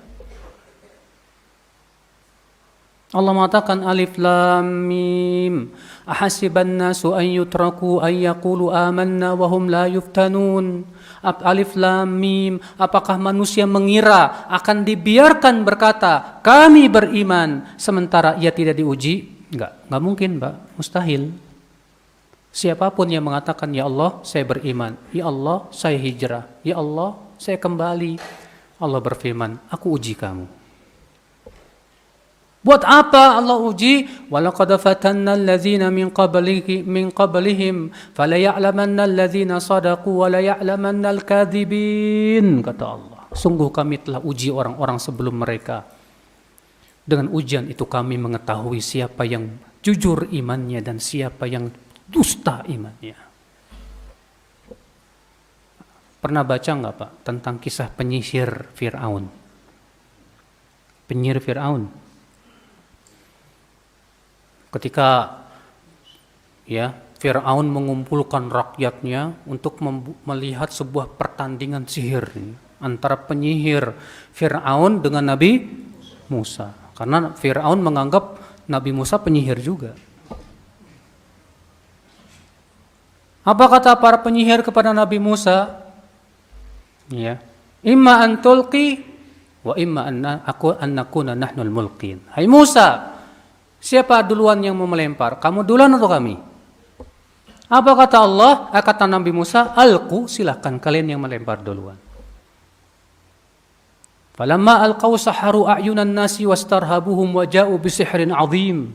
Allah mengatakan alif lam mim ahasiban nasu an yutraku an yaqulu amanna wa hum la yuftanun. Alif lam mim, apakah manusia mengira akan dibiarkan berkata kami beriman sementara ia tidak diuji? Enggak mungkin, Pak, mustahil. Siapapun yang mengatakan ya Allah saya beriman, ya Allah saya hijrah, ya Allah saya kembali, Allah berfirman aku uji kamu. Buat apa Allah uji? Walaqad fatanna allazina min qablihim falaya'lamanna allazina sadaqu wa laya'lamanna al-kadzibin, kata Allah. Sungguh kami telah uji orang-orang sebelum mereka. Dengan ujian itu kami mengetahui siapa yang jujur imannya dan siapa yang dusta imannya. Pernah baca enggak Pak tentang kisah penyihir Fir'aun? Penyihir Fir'aun. Ketika Fir'aun mengumpulkan rakyatnya untuk melihat sebuah pertandingan sihir antara penyihir Fir'aun dengan Nabi Musa. Karena Fir'aun menganggap Nabi Musa penyihir juga. Apa kata para penyihir kepada Nabi Musa? Imma an tulqi wa imma an nakuna nahnul mulqin. Hai Musa, siapa duluan yang mau melempar? Kamu duluan atau kami? Apa kata Allah? Kata Nabi Musa, alqu, silahkan kalian yang melempar duluan. Falamma alqaw saharu a'yunan nasi wastarhabuhum wa ja'u bisihrin 'adzim.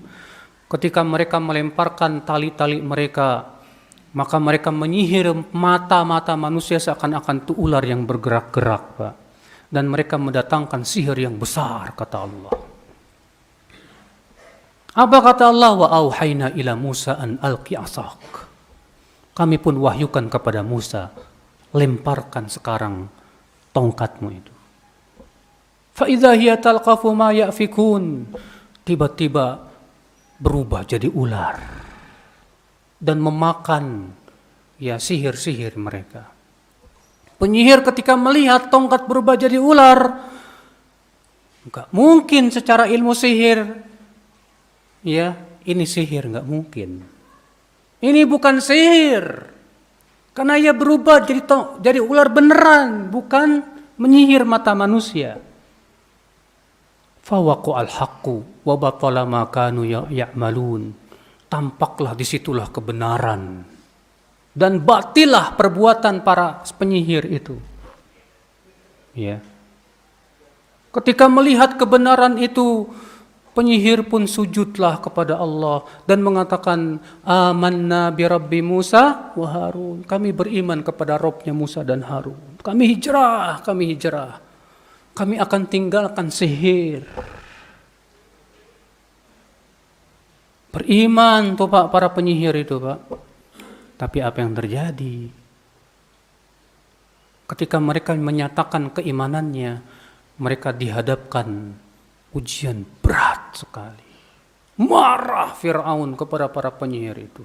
Ketika mereka melemparkan tali-tali mereka, maka mereka menyihir mata-mata manusia seakan-akan itu ular yang bergerak-gerak, Pak. Dan mereka mendatangkan sihir yang besar, kata Allah. Apa kata Allah? Wa auhayna ila Musa an alqi asak. Kami pun wahyukan kepada Musa, lemparkan sekarang tongkatmu itu. Fa idza hiya talqafu ma yafikun. tiba-tiba berubah jadi ular dan memakan sihir-sihir mereka. Penyihir ketika melihat tongkat berubah jadi ular, enggak mungkin secara ilmu sihir, ini sihir, enggak mungkin. Ini bukan sihir, karena ia berubah jadi ular beneran, bukan menyihir mata manusia. Fawaqa'al haqqu wa batala ma kanu ya'malun. Tampaklah disitulah kebenaran dan batilah perbuatan para penyihir itu. Ketika melihat kebenaran itu, penyihir pun sujudlah kepada Allah dan mengatakan, amanna bi Rabbi Musa wa Harun. Kami beriman kepada Rabbnya Musa dan Harun. Kami hijrah. Kami akan tinggalkan sihir. Beriman tuh Pak, para penyihir itu Pak. Tapi apa yang terjadi? Ketika mereka menyatakan keimanannya, mereka dihadapkan ujian berat sekali. Marah Fir'aun kepada para penyihir itu.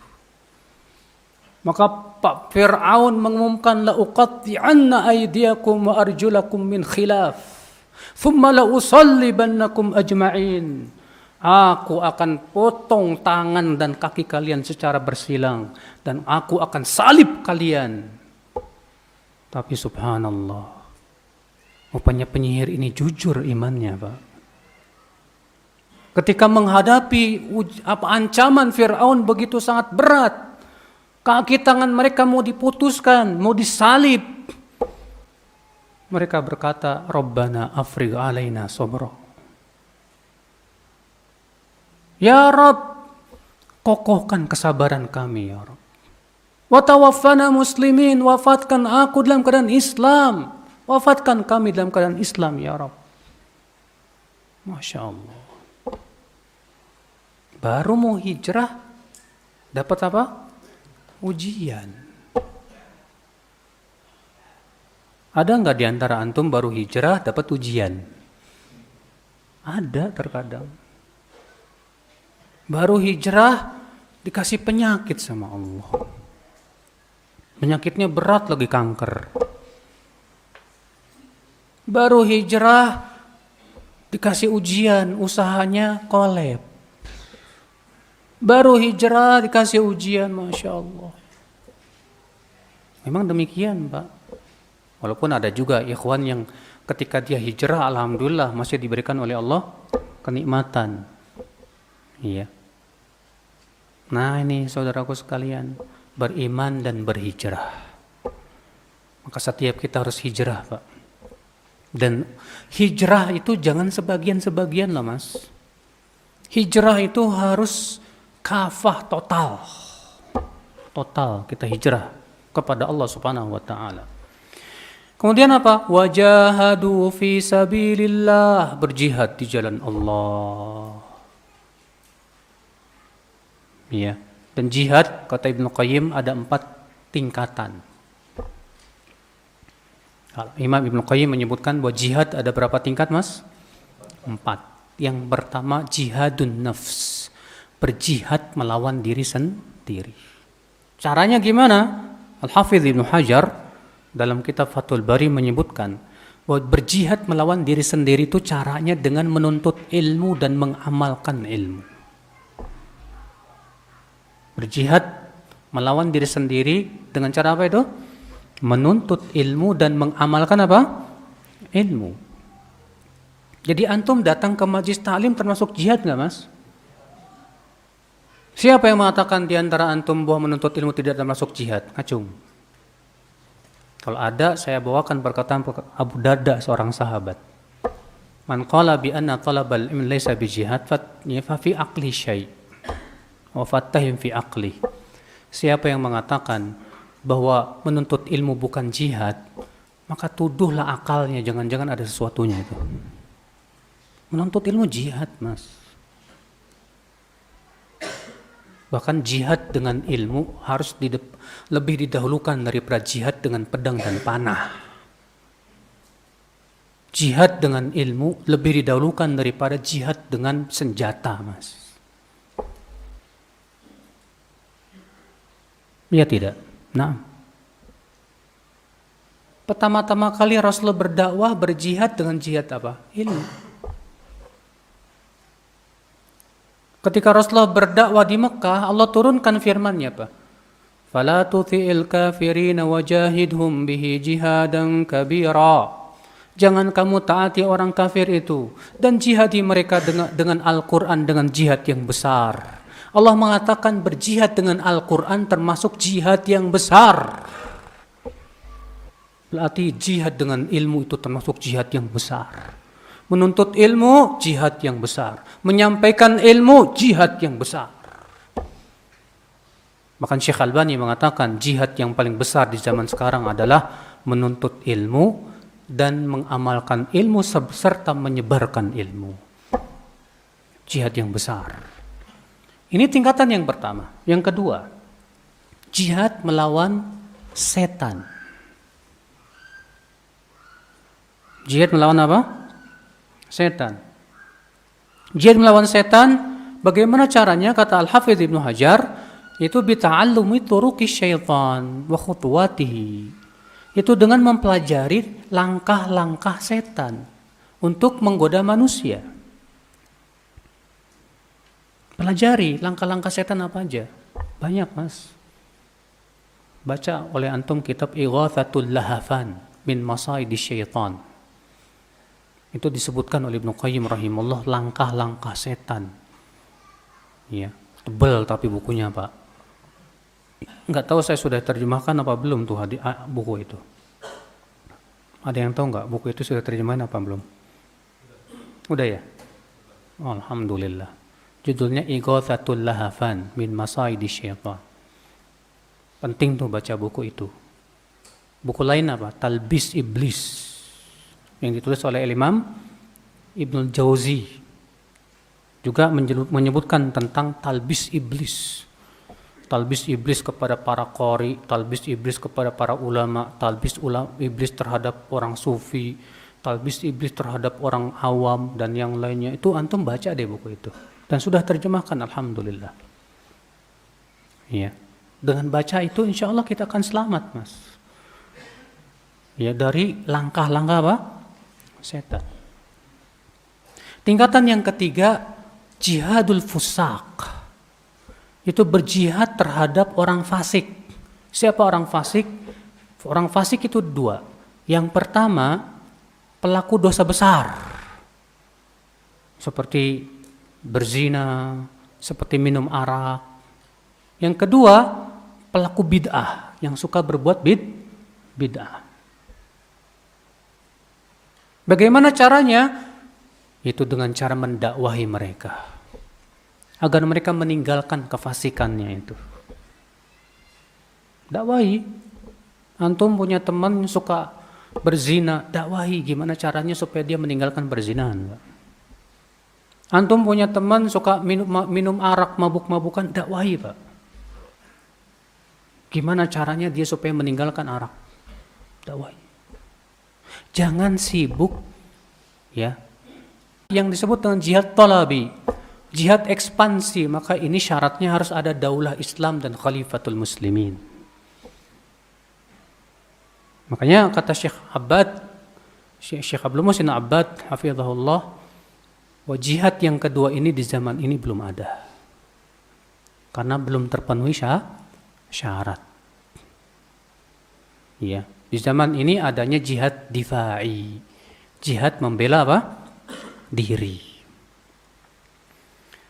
Maka Pak Fir'aun mengumumkan, la uqatti'anna aydiyakum wa arjulakum min khilaf, thumma la usallibannakum ajma'in. Aku akan potong tangan dan kaki kalian secara bersilang dan aku akan salib kalian. Tapi subhanallah, rupanya penyihir ini jujur imannya Pak. Ketika menghadapi ancaman Fir'aun begitu sangat berat, kaki tangan mereka mau diputuskan, mau disalib, mereka berkata, Rabbana afrigh alaina sabra. Ya Rabb, kokohkan kesabaran kami ya Rabb. Wa tawaffana muslimin, wafatkan aku dalam keadaan Islam. Wafatkan kami dalam keadaan Islam ya Rabb. Masya Allah. Baru mau hijrah, dapat apa? Ujian. Ada nggak di antara antum baru hijrah dapat ujian? Ada terkadang. Baru hijrah dikasih penyakit sama Allah. Penyakitnya berat lagi, kanker. Baru hijrah dikasih ujian, usahanya kolab. Baru hijrah dikasih ujian, Masya Allah. Memang demikian Pak. Walaupun ada juga ikhwan yang ketika dia hijrah, alhamdulillah masih diberikan oleh Allah kenikmatan. Iya. Nah ini saudaraku sekalian, beriman dan berhijrah. Maka setiap kita harus hijrah Pak. Dan hijrah itu jangan sebagian-sebagian lah Mas. Hijrah itu harus kafah, total. Total kita hijrah kepada Allah Subhanahu wa taala. Kemudian apa? Wajahadu fi sabilillah, berjihad di jalan Allah. Ya, dan jihad kata Ibnu Qayyim ada 4 tingkatan. Imam Ibnu Qayyim menyebutkan bahwa jihad ada berapa tingkat Mas? 4. Yang pertama jihadun nafs, berjihad melawan diri sendiri. Caranya gimana? Al-Hafidz Ibnu Hajar dalam kitab Fathul Bari menyebutkan bahwa berjihad melawan diri sendiri itu caranya dengan menuntut ilmu dan mengamalkan ilmu. Berjihad melawan diri sendiri dengan cara apa itu? Menuntut ilmu dan mengamalkan apa? Ilmu. Jadi antum datang ke majlis ta'lim termasuk jihad nggak Mas? Siapa yang mengatakan di antara antum bahwa menuntut ilmu tidak termasuk jihad? Ngacung. Kalau ada, saya bawakan perkataan Abu Darda, seorang sahabat. Man qala bi anna talabal ilmi laysa bi jihad fa fi aqli syai'. Wa fattahim fi aqli. Siapa yang mengatakan bahwa menuntut ilmu bukan jihad, maka tuduhlah akalnya, jangan-jangan ada sesuatunya itu. Menuntut ilmu jihad Mas. Bahkan jihad dengan ilmu harus lebih didahulukan daripada jihad dengan pedang dan panah. Jihad dengan ilmu lebih didahulukan daripada jihad dengan senjata, Mas. Ya tidak? Nah, pertama-tama kali Rasulullah berdakwah, berjihad dengan jihad apa? Ilmu. Ketika Rasulullah berdakwah di Mekah, Allah turunkan firman-Nya apa? Fala tuti'il kafirin wajahidhum bihi jihadan kabira. Jangan kamu taati orang kafir itu dan jihadi mereka dengan Al-Quran, dengan jihad yang besar. Allah mengatakan berjihad dengan Al-Quran termasuk jihad yang besar. Berarti jihad dengan ilmu itu termasuk jihad yang besar. Menuntut ilmu, jihad yang besar. Menyampaikan ilmu, jihad yang besar. Bahkan Syekh Albani mengatakan jihad yang paling besar di zaman sekarang adalah menuntut ilmu dan mengamalkan ilmu serta menyebarkan ilmu. Jihad yang besar. Ini tingkatan yang pertama. Yang kedua, jihad melawan setan. Jihad melawan apa? Setan. Jihad melawan setan, bagaimana caranya? Kata Al-Hafidz Ibnu Hajar, itu bita'allumi turuqi syaitan wa khutuwatihi. Itu dengan mempelajari langkah-langkah setan untuk menggoda manusia. Pelajari langkah-langkah setan apa aja. Banyak, Mas. Baca oleh antum kitab Ighathatul Lahafan min Masaidi Syaitan. Itu disebutkan oleh Ibnu Qayyim rahimahullah langkah-langkah setan. Ya, tebal tapi bukunya, Pak. Enggak tahu saya sudah terjemahkan apa belum tuh buku itu. Ada yang tahu enggak buku itu sudah terjemahan apa belum? Udah ya? Oh, alhamdulillah. Judulnya Ighathatul Lahafan min Masaidi Syaitan. Penting tuh baca buku itu. Buku lain apa? Talbis Iblis yang ditulis oleh Imam Ibnul Jauzi. Juga menyebutkan tentang talbis iblis. Talbis iblis kepada para qari, talbis iblis kepada para ulama, talbis iblis terhadap orang sufi, talbis iblis terhadap orang awam dan yang lainnya. Itu antum baca deh buku itu. Dan sudah terjemahkan alhamdulillah. Ya. Dengan baca itu insya Allah kita akan selamat, Mas. Ya, dari langkah-langkah apa? Setan. Tingkatan yang ketiga, jihadul fusaq. Itu berjihad terhadap orang fasik. Siapa orang fasik? Orang fasik itu dua. Yang pertama, pelaku dosa besar. Seperti berzina, seperti minum arak. Yang kedua, pelaku bid'ah, yang suka berbuat bid'ah. Bagaimana caranya? Itu dengan cara mendakwahi mereka. Agar mereka meninggalkan kefasikannya itu. Dakwahi. Antum punya teman suka berzina, dakwahi gimana caranya supaya dia meninggalkan perzinahan. Antum punya teman suka minum arak, mabuk-mabukan, dakwahi, Pak. Gimana caranya dia supaya meninggalkan arak? Dakwahi. Jangan sibuk ya. Yang disebut dengan jihad talabi, jihad ekspansi, maka ini syaratnya harus ada daulah Islam dan khalifatul muslimin. Makanya kata Syekh Abdul Muhsin Abbad hafizahullah, bahwa jihad yang kedua ini di zaman ini belum ada. Karena belum terpenuhi syarat. Ya, di zaman ini adanya jihad difa'i. Jihad membela apa? Diri.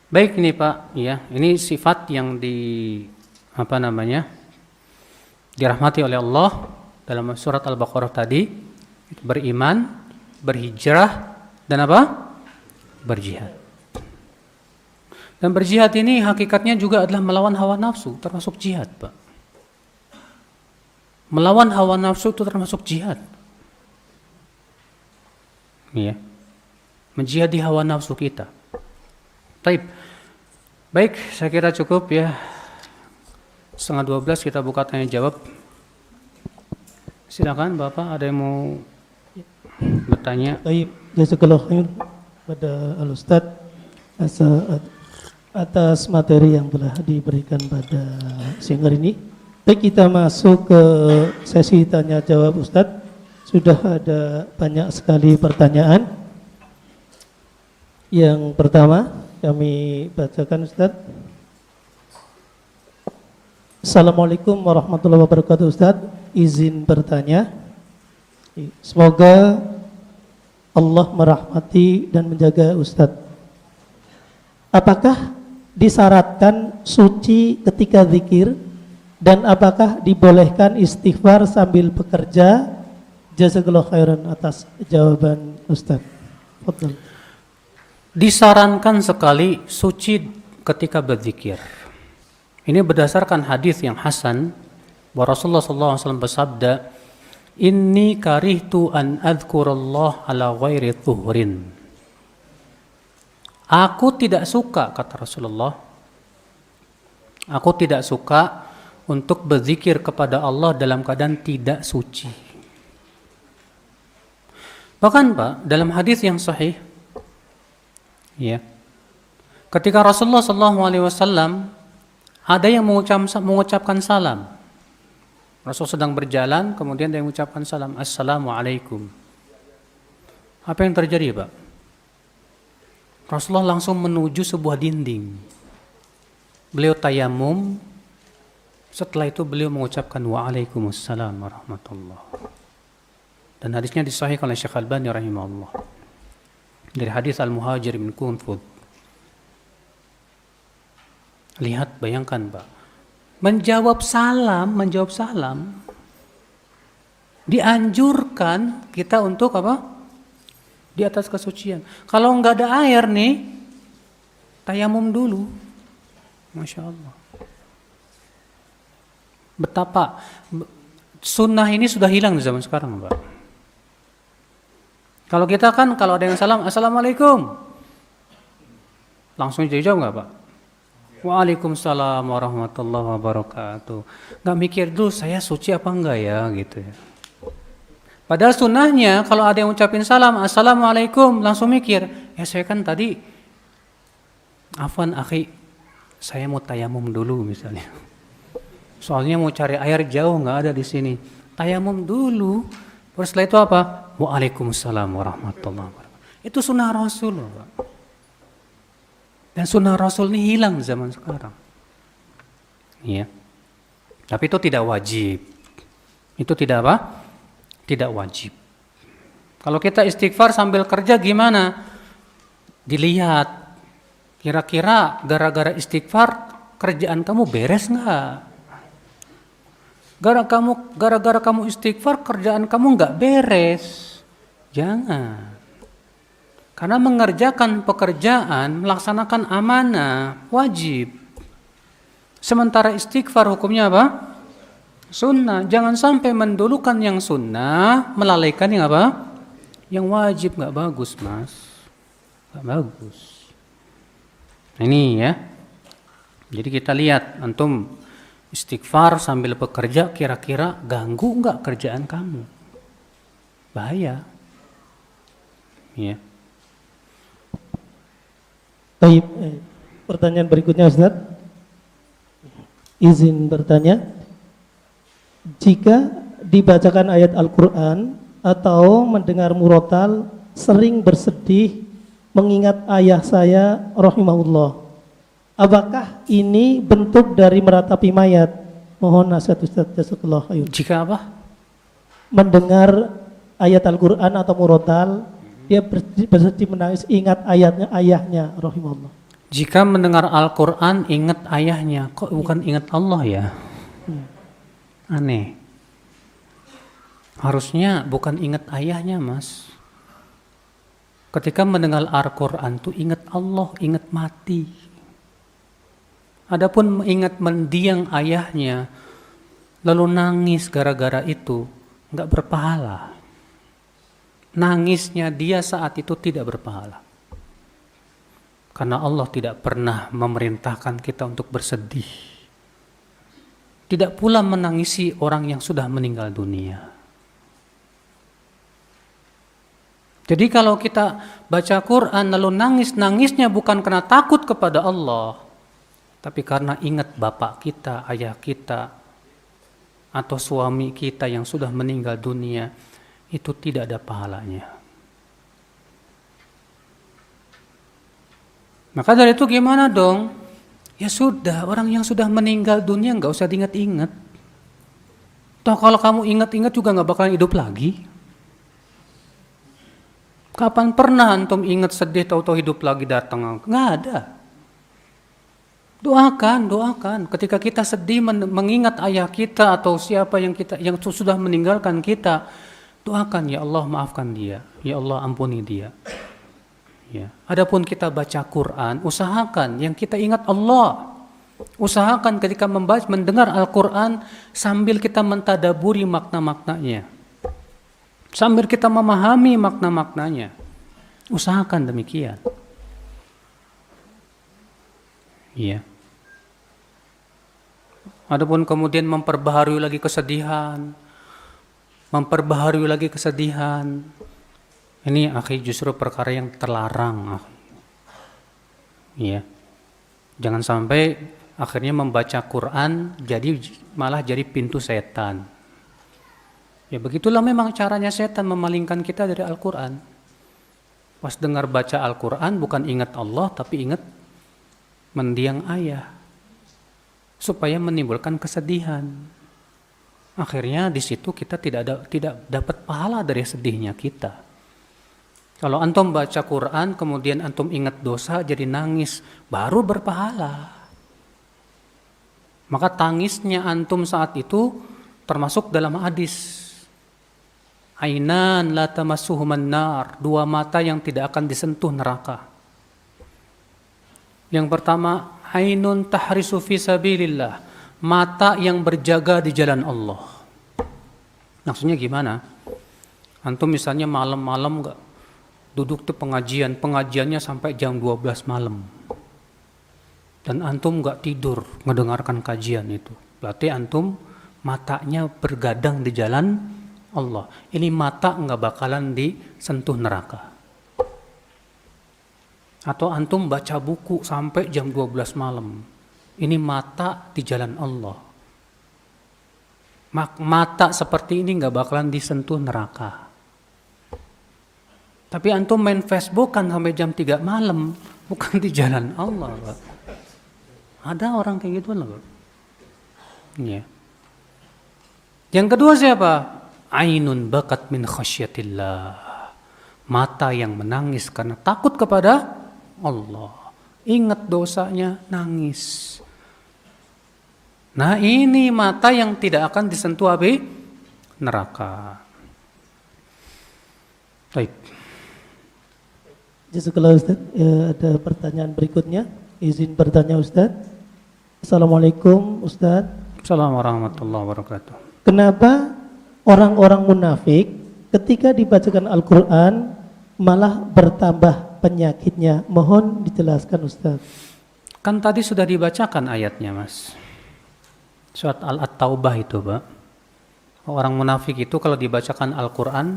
Baik ini Pak, ya, ini sifat yang dirahmati oleh Allah dalam surat Al-Baqarah tadi, beriman, berhijrah dan apa? Berjihad. Dan berjihad ini hakikatnya juga adalah melawan hawa nafsu, termasuk jihad, Pak. Melawan hawa nafsu itu termasuk jihad. Iya. Menjihadi hawa nafsu kita. Baik, saya kira cukup ya. 11:30 kita buka tanya jawab. Silakan Bapak, ada yang mau bertanya. Baik, jazakallahu khair pada Al-Ustaz atas materi yang telah diberikan pada siang hari ini. Baik, kita masuk ke sesi tanya jawab Ustaz. Sudah ada banyak sekali pertanyaan. Yang pertama kami bacakan Ustaz. Assalamualaikum warahmatullahi wabarakatuh Ustaz. Izin bertanya. Semoga Allah merahmati dan menjaga Ustaz. Apakah disyaratkan suci ketika zikir dan apakah dibolehkan istighfar sambil bekerja? Jazakallahu khairan atas jawaban Ustaz. Fadhal. Disarankan sekali suci ketika berzikir. Ini berdasarkan hadis yang hasan bahwa Rasulullah SAW bersabda, "Inni karihtu an adzkurallah ala ghairi thuhrin." Aku tidak suka, kata Rasulullah, aku tidak suka untuk berzikir kepada Allah dalam keadaan tidak suci. Bahkan Pak, dalam hadis yang sahih, ya, ketika Rasulullah SAW ada yang mengucapkan salam. Rasul sedang berjalan, kemudian dia mengucapkan salam, Assalamualaikum. Apa yang terjadi, Pak? Rasulullah langsung menuju sebuah dinding. Beliau tayamum, setelah itu beliau mengucapkan Waalaikumsalam warahmatullahi. Dan hadisnya disahihkan oleh Syekh Albani rahimahullah. Dari hadis Al-Muhajir bin Kunfud. Lihat, bayangkan Pak. Menjawab salam. Dianjurkan kita untuk apa? Di atas kesucian. Kalau enggak ada air nih, tayamum dulu. Masya Allah. Betapa sunnah ini sudah hilang di zaman sekarang, Pak. Kalau kita kan, kalau ada yang salam, Assalamualaikum, langsung dijawab nggak Pak? Waalaikumsalam warahmatullahi wabarakatuh. Nggak mikir dulu saya suci apa enggak ya gitu ya. Padahal sunnahnya kalau ada yang ucapin salam, Assalamualaikum, langsung mikir, ya saya kan tadi, afwan akhi, saya mau tayamum dulu misalnya. Soalnya mau cari air jauh nggak ada di sini. Tayamum dulu. Terus setelah itu apa? Waalaikumsalam warahmatullahi wabarakatuh. Itu sunnah Rasul, Pak. Dan sunnah Rasul ini hilang zaman sekarang. Iya. Tapi itu tidak wajib. Itu tidak apa? Tidak wajib. Kalau kita istighfar sambil kerja gimana? Dilihat. Kira-kira gara-gara istighfar kerjaan kamu beres nggak? Gara-gara kamu istighfar kerjaan kamu nggak beres. Jangan. Karena mengerjakan pekerjaan, melaksanakan amanah, wajib. Sementara istighfar hukumnya apa? Sunnah. Jangan sampai mendulukan yang sunnah, melalaikan yang apa? Yang wajib. Nggak bagus, Mas. Nggak bagus. Ini ya. Jadi kita lihat, antum istighfar sambil bekerja, kira-kira ganggu nggak kerjaan kamu? Bahaya. Ya. Baik, pertanyaan berikutnya Ustaz. Izin bertanya, jika dibacakan ayat Al-Quran atau mendengar murotal sering bersedih mengingat ayah saya rahimahullah, apakah ini bentuk dari meratapi mayat? Mohon nasihat Ustaz, jazakallahu khair. Jika apa? Mendengar ayat Al-Quran atau murotal, dia bersedih menangis ingat ayahnya rahimahullah. Jika mendengar Al-Quran ingat ayahnya, kok bukan ingat Allah ya? Aneh. Harusnya bukan ingat ayahnya, Mas. Ketika mendengar Al-Quran tuh ingat Allah, ingat mati. Adapun mengingat mendiang ayahnya, lalu nangis gara-gara itu, nggak berpahala. Nangisnya dia saat itu tidak berpahala. Karena Allah tidak pernah memerintahkan kita untuk bersedih. Tidak pula menangisi orang yang sudah meninggal dunia. Jadi kalau kita baca Quran lalu nangis-nangisnya bukan karena takut kepada Allah, tapi karena ingat bapak kita, ayah kita, atau suami kita yang sudah meninggal dunia, itu tidak ada pahalanya. Maka dari itu gimana dong? Ya sudah, orang yang sudah meninggal dunia nggak usah diingat-ingat. Toh kalau kamu ingat-ingat juga nggak bakalan hidup lagi. Kapan pernah antum ingat sedih tahu-tahu hidup lagi datang? Nggak ada. Doakan. Ketika kita sedih mengingat ayah kita atau siapa yang sudah meninggalkan kita, doakan, ya Allah maafkan dia, ya Allah ampuni dia. Ya. Adapun kita baca Quran, usahakan yang kita ingat Allah. Usahakan ketika mendengar Al-Quran sambil kita mentadaburi makna-maknanya. Sambil kita memahami makna-maknanya. Usahakan demikian. Iya. Adapun kemudian memperbaharui lagi kesedihan. Ini akhi justru perkara yang terlarang. Iya. Jangan sampai akhirnya membaca Quran malah jadi pintu setan. Ya begitulah memang caranya setan memalingkan kita dari Al-Quran. Pas dengar baca Al-Quran bukan ingat Allah tapi ingat mendiang ayah. Supaya menimbulkan kesedihan. Akhirnya di situ kita tidak dapat pahala dari sedihnya kita. Kalau antum baca Quran kemudian antum ingat dosa jadi nangis, baru berpahala. Maka tangisnya antum saat itu termasuk dalam hadis. Ainan la tamassuhuman nar, dua mata yang tidak akan disentuh neraka. Yang pertama, ainun tahrisu fi sabilillah, mata yang berjaga di jalan Allah. Maksudnya gimana? Antum misalnya malam-malam enggak duduk tuh pengajiannya sampai jam 12 malam. Dan antum enggak tidur mendengarkan kajian itu. Berarti antum matanya bergadang di jalan Allah. Ini mata enggak bakalan disentuh neraka. Atau antum baca buku sampai jam 12 malam. Ini mata di jalan Allah. Mata seperti ini enggak bakalan disentuh neraka. Tapi antum main Facebook kan sampai jam 3 malam, bukan di jalan Allah, Pak. Ada orang kayak gitu loh. Iya. Yang kedua siapa? Ainun bakat min khasyatillah. Mata yang menangis karena takut kepada Allah. Ingat dosanya, nangis. Nah, ini mata yang tidak akan disentuh api neraka. Baik. Jazakallah Ustaz. Ada pertanyaan berikutnya. Izin bertanya Ustaz. Assalamualaikum Ustaz. Assalamualaikum warahmatullahi wabarakatuh. Kenapa orang-orang munafik ketika dibacakan Al-Quran malah bertambah penyakitnya? Mohon dijelaskan Ustaz. Kan tadi sudah dibacakan ayatnya, Mas. Surat At-Taubah itu, Pak. Orang munafik itu kalau dibacakan Al-Quran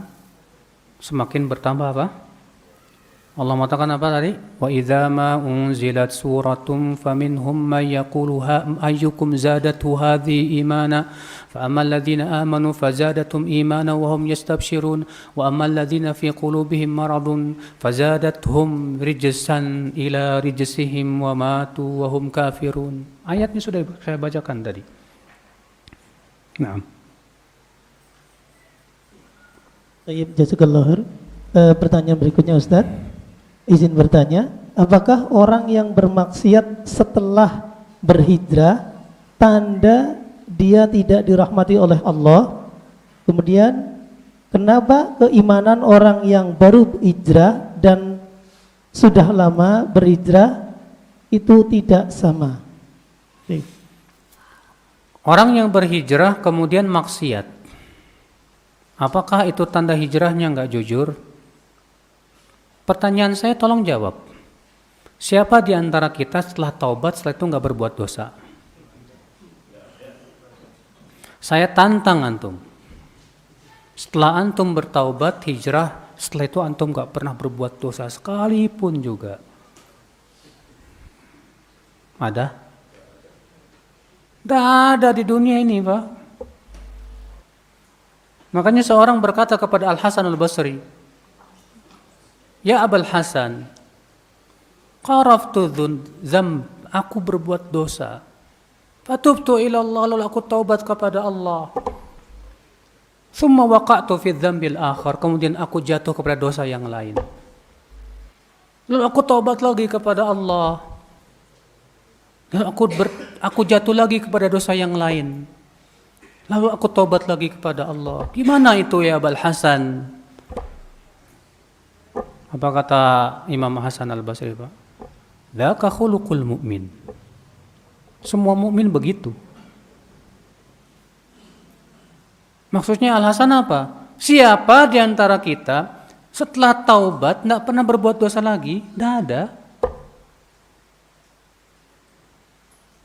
semakin bertambah apa? Allah mengatakan apa tadi? Wa idza ma unzilat suratun faminhum may yaqulu ayyukum zadatu hadhihi imana fa ammal ladzina amanu fazadatum imana wa hum yastabshirun wa ammal ladzina fi qulubihim maradun fazadathum rijsan ila rijsihim wa matu wa hum kafirun. Ayatnya sudah saya bacakan tadi. Naam. Baik, jazakallahu. Pertanyaan berikutnya Ustaz. Izin bertanya, apakah orang yang bermaksiat setelah berhijrah tanda dia tidak dirahmati oleh Allah? Kemudian kenapa keimanan orang yang baru hijrah dan sudah lama berhijrah itu tidak sama? Orang yang berhijrah kemudian maksiat, apakah itu tanda hijrahnya enggak jujur? Pertanyaan saya tolong jawab. Siapa di antara kita setelah taubat setelah itu enggak berbuat dosa? Saya tantang antum. Setelah antum bertaubat hijrah setelah itu antum gak pernah berbuat dosa sekalipun juga? Ada? Tidak ada di dunia ini, Pak. Makanya seorang berkata kepada Al-Hasan Al-Basri, "Ya Abul Hasan, qaraftu dzamb, aku berbuat dosa. Fatubtu ila Allah, lalu aku taubat kepada Allah. Tsumma waqa'tu fi dzambil akhar, kemudian aku jatuh kepada dosa yang lain. Lalu aku taubat lagi kepada Allah. Lalu aku jatuh lagi kepada dosa yang lain. Lalu aku taubat lagi kepada Allah." Gimana itu ya Abul Hasan? Apa kata Imam Hasan Al-Basri, Pak? Dzaka khuluqul mu'min. Semua mukmin begitu. Maksudnya Al-Hasan apa? Siapa di antara kita setelah taubat tidak pernah berbuat dosa lagi? Tidak ada.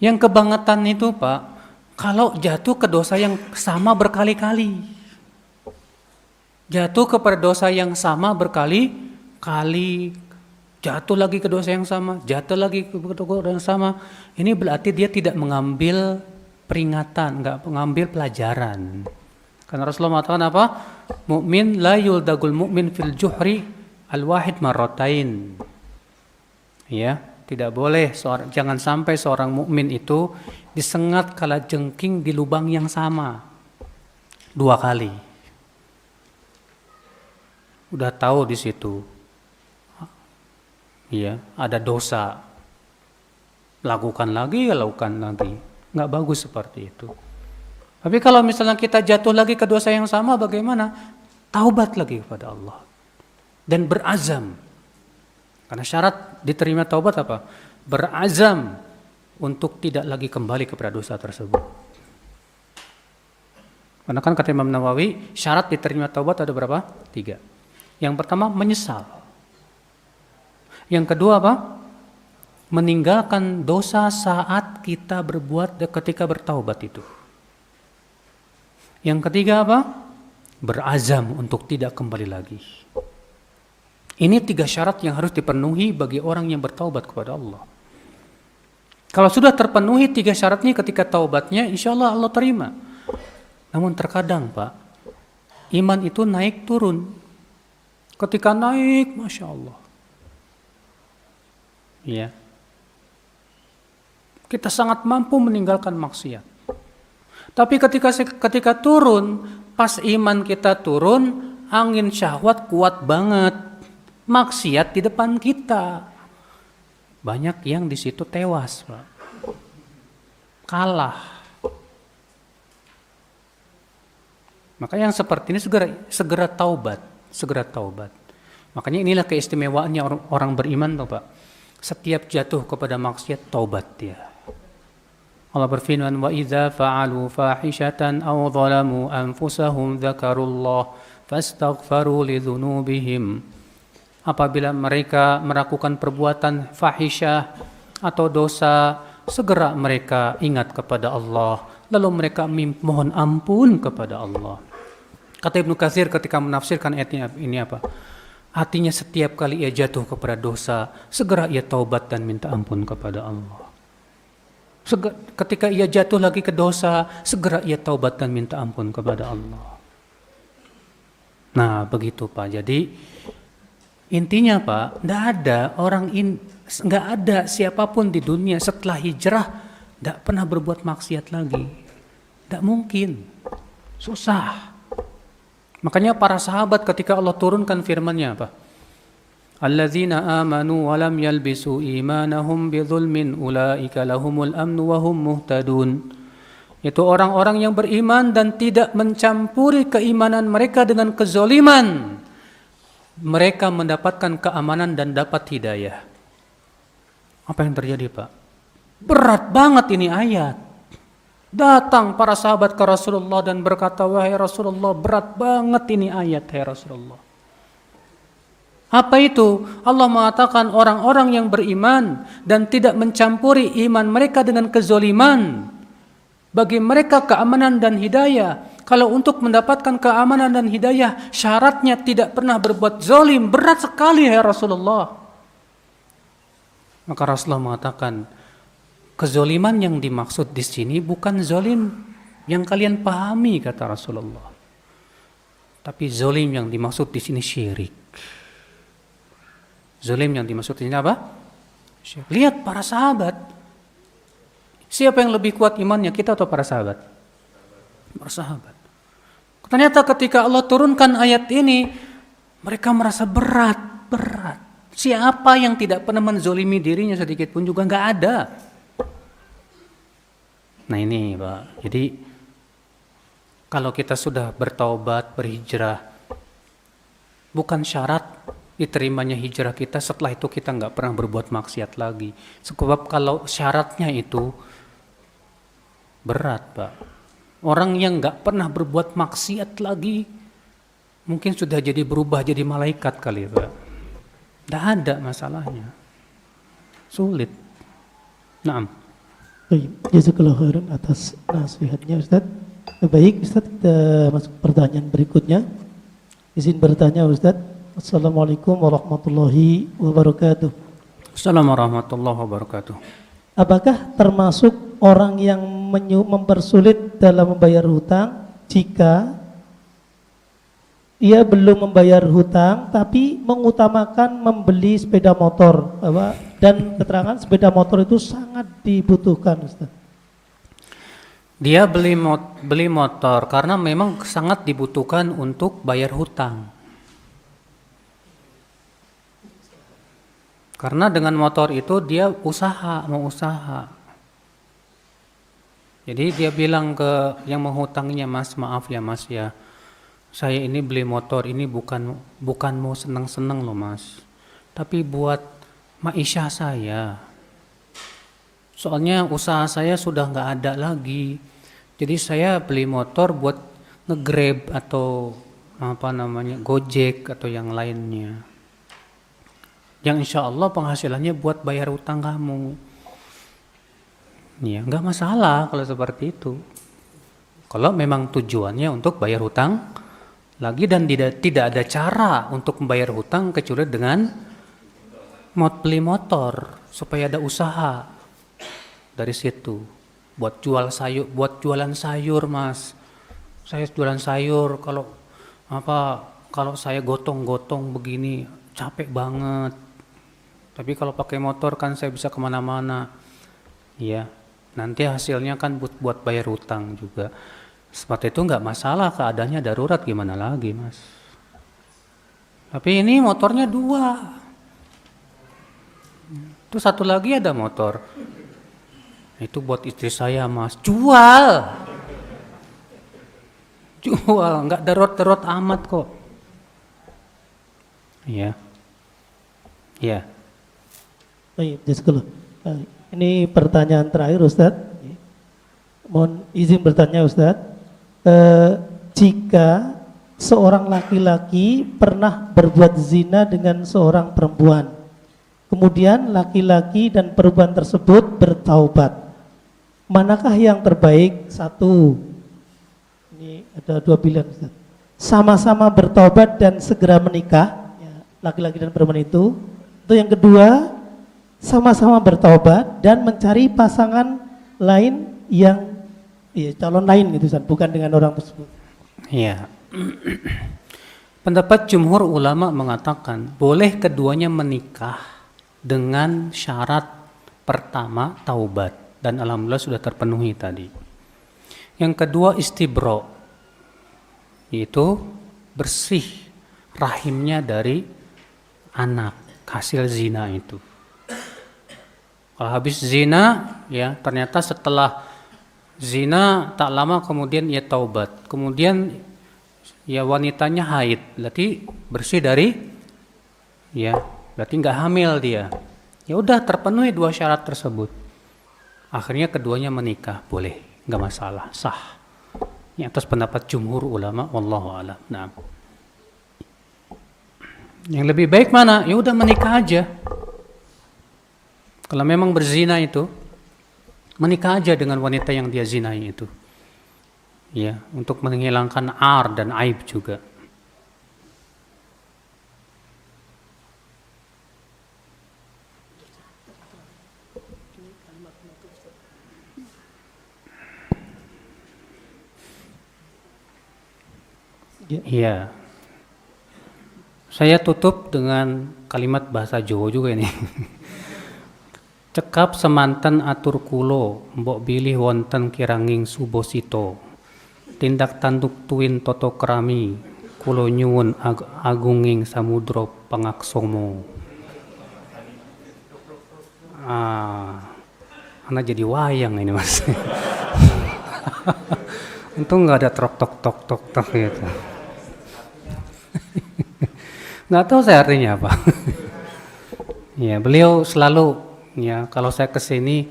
Yang kebangetan itu, Pak, kalau jatuh ke dosa yang sama berkali-kali. Jatuh kepada dosa yang sama berkali-kali. Jatuh lagi ke dosa yang sama, jatuh lagi ke dosa yang sama. Ini berarti dia tidak mengambil peringatan, enggak mengambil pelajaran. Karena Rasulullah mengatakan apa? Mukmin la yuldagul mukmin fil juhri al-wahid marratain. Ya, tidak boleh jangan sampai seorang mukmin itu disengat kalajengking di lubang yang sama 2 kali. Udah tahu di situ. Iya, ada dosa. Lakukan lagi. Nggak bagus seperti itu. Tapi kalau misalnya kita jatuh lagi ke dosa yang sama, bagaimana? Taubat lagi kepada Allah. Dan berazam. Karena syarat diterima taubat apa? Berazam untuk tidak lagi kembali kepada dosa tersebut. Karena kan kata Imam Nawawi, syarat diterima taubat ada berapa? 3. Yang pertama, menyesal. Yang kedua apa? Meninggalkan dosa saat kita berbuat ketika bertaubat itu. Yang ketiga apa? Berazam untuk tidak kembali lagi. Ini 3 syarat yang harus dipenuhi bagi orang yang bertaubat kepada Allah. Kalau sudah terpenuhi 3 syarat ini ketika taubatnya, insya Allah Allah terima. Namun terkadang, Pak, iman itu naik turun. Ketika naik, Masya Allah. Ya. Kita sangat mampu meninggalkan maksiat. Tapi ketika turun, pas iman kita turun, angin syahwat kuat banget. Maksiat di depan kita. Banyak yang di situ tewas, Pak. Kalah. Maka yang seperti ini segera taubat, Makanya inilah keistimewaannya orang beriman, Pak. Setiap jatuh kepada maksiat, taubat dia. Allah berfirman, wa idza fa'alu fahishatan aw zalamu anfusahum dzakarullah fastaghfaru lidzunubihim. Apabila mereka melakukan perbuatan fahisyah atau dosa, segera mereka ingat kepada Allah, lalu mereka mohon ampun kepada Allah. Kata Ibnu Katsir ketika menafsirkan ayat ini apa? Artinya setiap kali ia jatuh kepada dosa, segera ia taubat dan minta ampun kepada Allah. Ketika ia jatuh lagi ke dosa, segera ia taubat dan minta ampun kepada Allah. Nah, begitu Pak. Jadi intinya Pak, nggak ada siapapun di dunia setelah hijrah nggak pernah berbuat maksiat lagi. Nggak mungkin, susah. Makanya para sahabat ketika Allah turunkan firman-Nya apa? Alladzina amanu wa lam yalbisu imanahum bidzulmin ulaika lahumul amnu wa hum muhtadun. Itu orang-orang yang beriman dan tidak mencampuri keimanan mereka dengan kezaliman. Mereka mendapatkan keamanan dan dapat hidayah. Apa yang terjadi, Pak? Berat banget ini ayat. Datang para sahabat ke Rasulullah dan berkata, wahai Rasulullah, berat banget ini ayat, hai Rasulullah. Apa itu? Allah mengatakan orang-orang yang beriman dan tidak mencampuri iman mereka dengan kezaliman. Bagi mereka keamanan dan hidayah. Kalau untuk mendapatkan keamanan dan hidayah, syaratnya tidak pernah berbuat zalim. Berat sekali ya Rasulullah. Maka Rasulullah mengatakan, kezoliman yang dimaksud di sini bukan zalim yang kalian pahami, kata Rasulullah. Tapi zalim yang dimaksud di sini syirik. Zalim yang dimaksud di sini apa? Syirik. Lihat para sahabat. Siapa yang lebih kuat imannya, kita atau para sahabat? Para sahabat. Ternyata ketika Allah turunkan ayat ini, mereka merasa berat. Siapa yang tidak pernah menzolimi dirinya sedikit pun juga nggak ada. Nah ini Pak, jadi kalau kita sudah bertaubat, berhijrah, bukan syarat diterimanya hijrah kita setelah itu kita nggak pernah berbuat maksiat lagi. Sebab kalau syaratnya itu berat Pak. Orang yang nggak pernah berbuat maksiat lagi mungkin sudah jadi berubah jadi malaikat kali Pak. Tidak ada masalahnya. Sulit. Naam. Baik, jazakallahu khairan atas nasihatnya Ustaz. Baik Ustaz, kita masuk pertanyaan berikutnya. Izin bertanya Ustaz. Assalamualaikum warahmatullahi wabarakatuh. Assalamualaikum warahmatullahi wabarakatuh. Apakah termasuk orang yang mempersulit dalam membayar hutang jika ia belum membayar hutang tapi mengutamakan membeli sepeda motor, dan keterangan sepeda motor itu sangat dibutuhkan Ustaz? Dia beli motor karena memang sangat dibutuhkan untuk bayar hutang. Karena dengan motor itu dia mau usaha. Jadi dia bilang ke yang menghutanginya, Mas, maaf ya Mas ya, saya ini beli motor ini bukan mau senang-senang loh Mas, tapi buat maisha saya. Soalnya usaha saya sudah nggak ada lagi. Jadi saya beli motor buat nge-Grab atau Gojek atau yang lainnya. Yang insya Allah penghasilannya buat bayar utang kamu. Ya, nggak masalah kalau seperti itu. Kalau memang tujuannya untuk bayar hutang lagi dan tidak ada cara untuk membayar hutang kecuali dengan beli motor supaya ada usaha dari situ. Buat jualan sayur Mas. Saya jualan sayur, kalau saya gotong-gotong begini capek banget. Tapi kalau pakai motor kan saya bisa kemana-mana. Ya, nanti hasilnya kan buat bayar hutang juga. Seperti itu nggak masalah, keadaannya darurat gimana lagi Mas. Tapi ini motornya 2. Terus satu lagi ada motor. Itu buat istri saya Mas. Jual, nggak darurat amat kok. Iya. Baik, jazakallah. Ini pertanyaan terakhir Ustadz. Mohon izin bertanya Ustadz. Jika seorang laki-laki pernah berbuat zina dengan seorang perempuan, kemudian laki-laki dan perempuan tersebut bertaubat, manakah yang terbaik? 1, ini ada 2 pilihan Ustadz. Sama-sama bertaubat dan segera menikah, ya, laki-laki dan perempuan itu. Atau yang kedua, sama-sama bertaubat dan mencari pasangan lain yang calon lain gitu Ustaz, bukan dengan orang tersebut. Iya. Pendapat jumhur ulama mengatakan boleh keduanya menikah dengan syarat pertama taubat, dan alhamdulillah sudah terpenuhi tadi. Yang kedua istibro, yaitu bersih rahimnya dari anak hasil zina itu. Kalau habis zina, ya ternyata setelah zina tak lama kemudian ia taubat, kemudian ya wanitanya haid, berarti bersih dari, ya berarti nggak hamil dia. Ya udah terpenuhi 2 syarat tersebut. Akhirnya keduanya menikah, boleh, nggak masalah, sah. Ini atas pendapat jumhur ulama, wallahu a'lam. Nah, yang lebih baik mana? Ya udah menikah aja. Kalau memang berzina itu, menikah aja dengan wanita yang dia zinai itu. ya, untuk menghilangkan ar dan aib juga. Iya. Saya tutup dengan kalimat bahasa Jawa juga ini. Cekap semanten atur kulo, mbok bilih wonten kiranging subosito. Tindak tanduk tuwin toto krami, kulo nyuwun agunging samudra pangaksomo. Anak jadi wayang ini mas. Untung nggak ada trok tok tok tok tok gitu. Nggak tahu saya artinya apa. Ya, beliau selalu ya kalau saya kesini,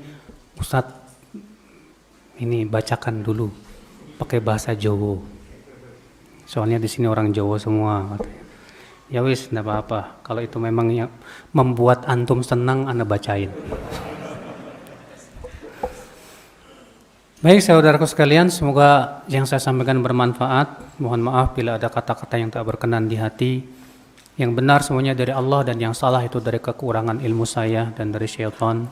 Ustadz ini bacakan dulu pakai bahasa Jawa. Soalnya di sini orang Jawa semua. Ya wis, enggak apa-apa. Kalau itu memang yang membuat antum senang, Anda bacain. Baik saudaraku sekalian, semoga yang saya sampaikan bermanfaat. Mohon maaf bila ada kata-kata yang tak berkenan di hati. Yang benar semuanya dari Allah dan yang salah itu dari kekurangan ilmu saya dan dari syaitan.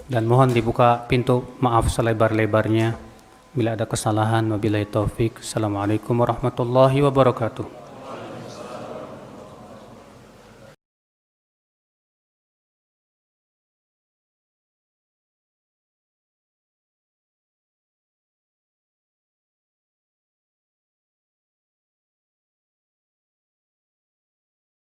Dan mohon dibuka pintu maaf selebar-lebarnya bila ada kesalahan. Wabillahi taufik. Assalamualaikum warahmatullahi wabarakatuh.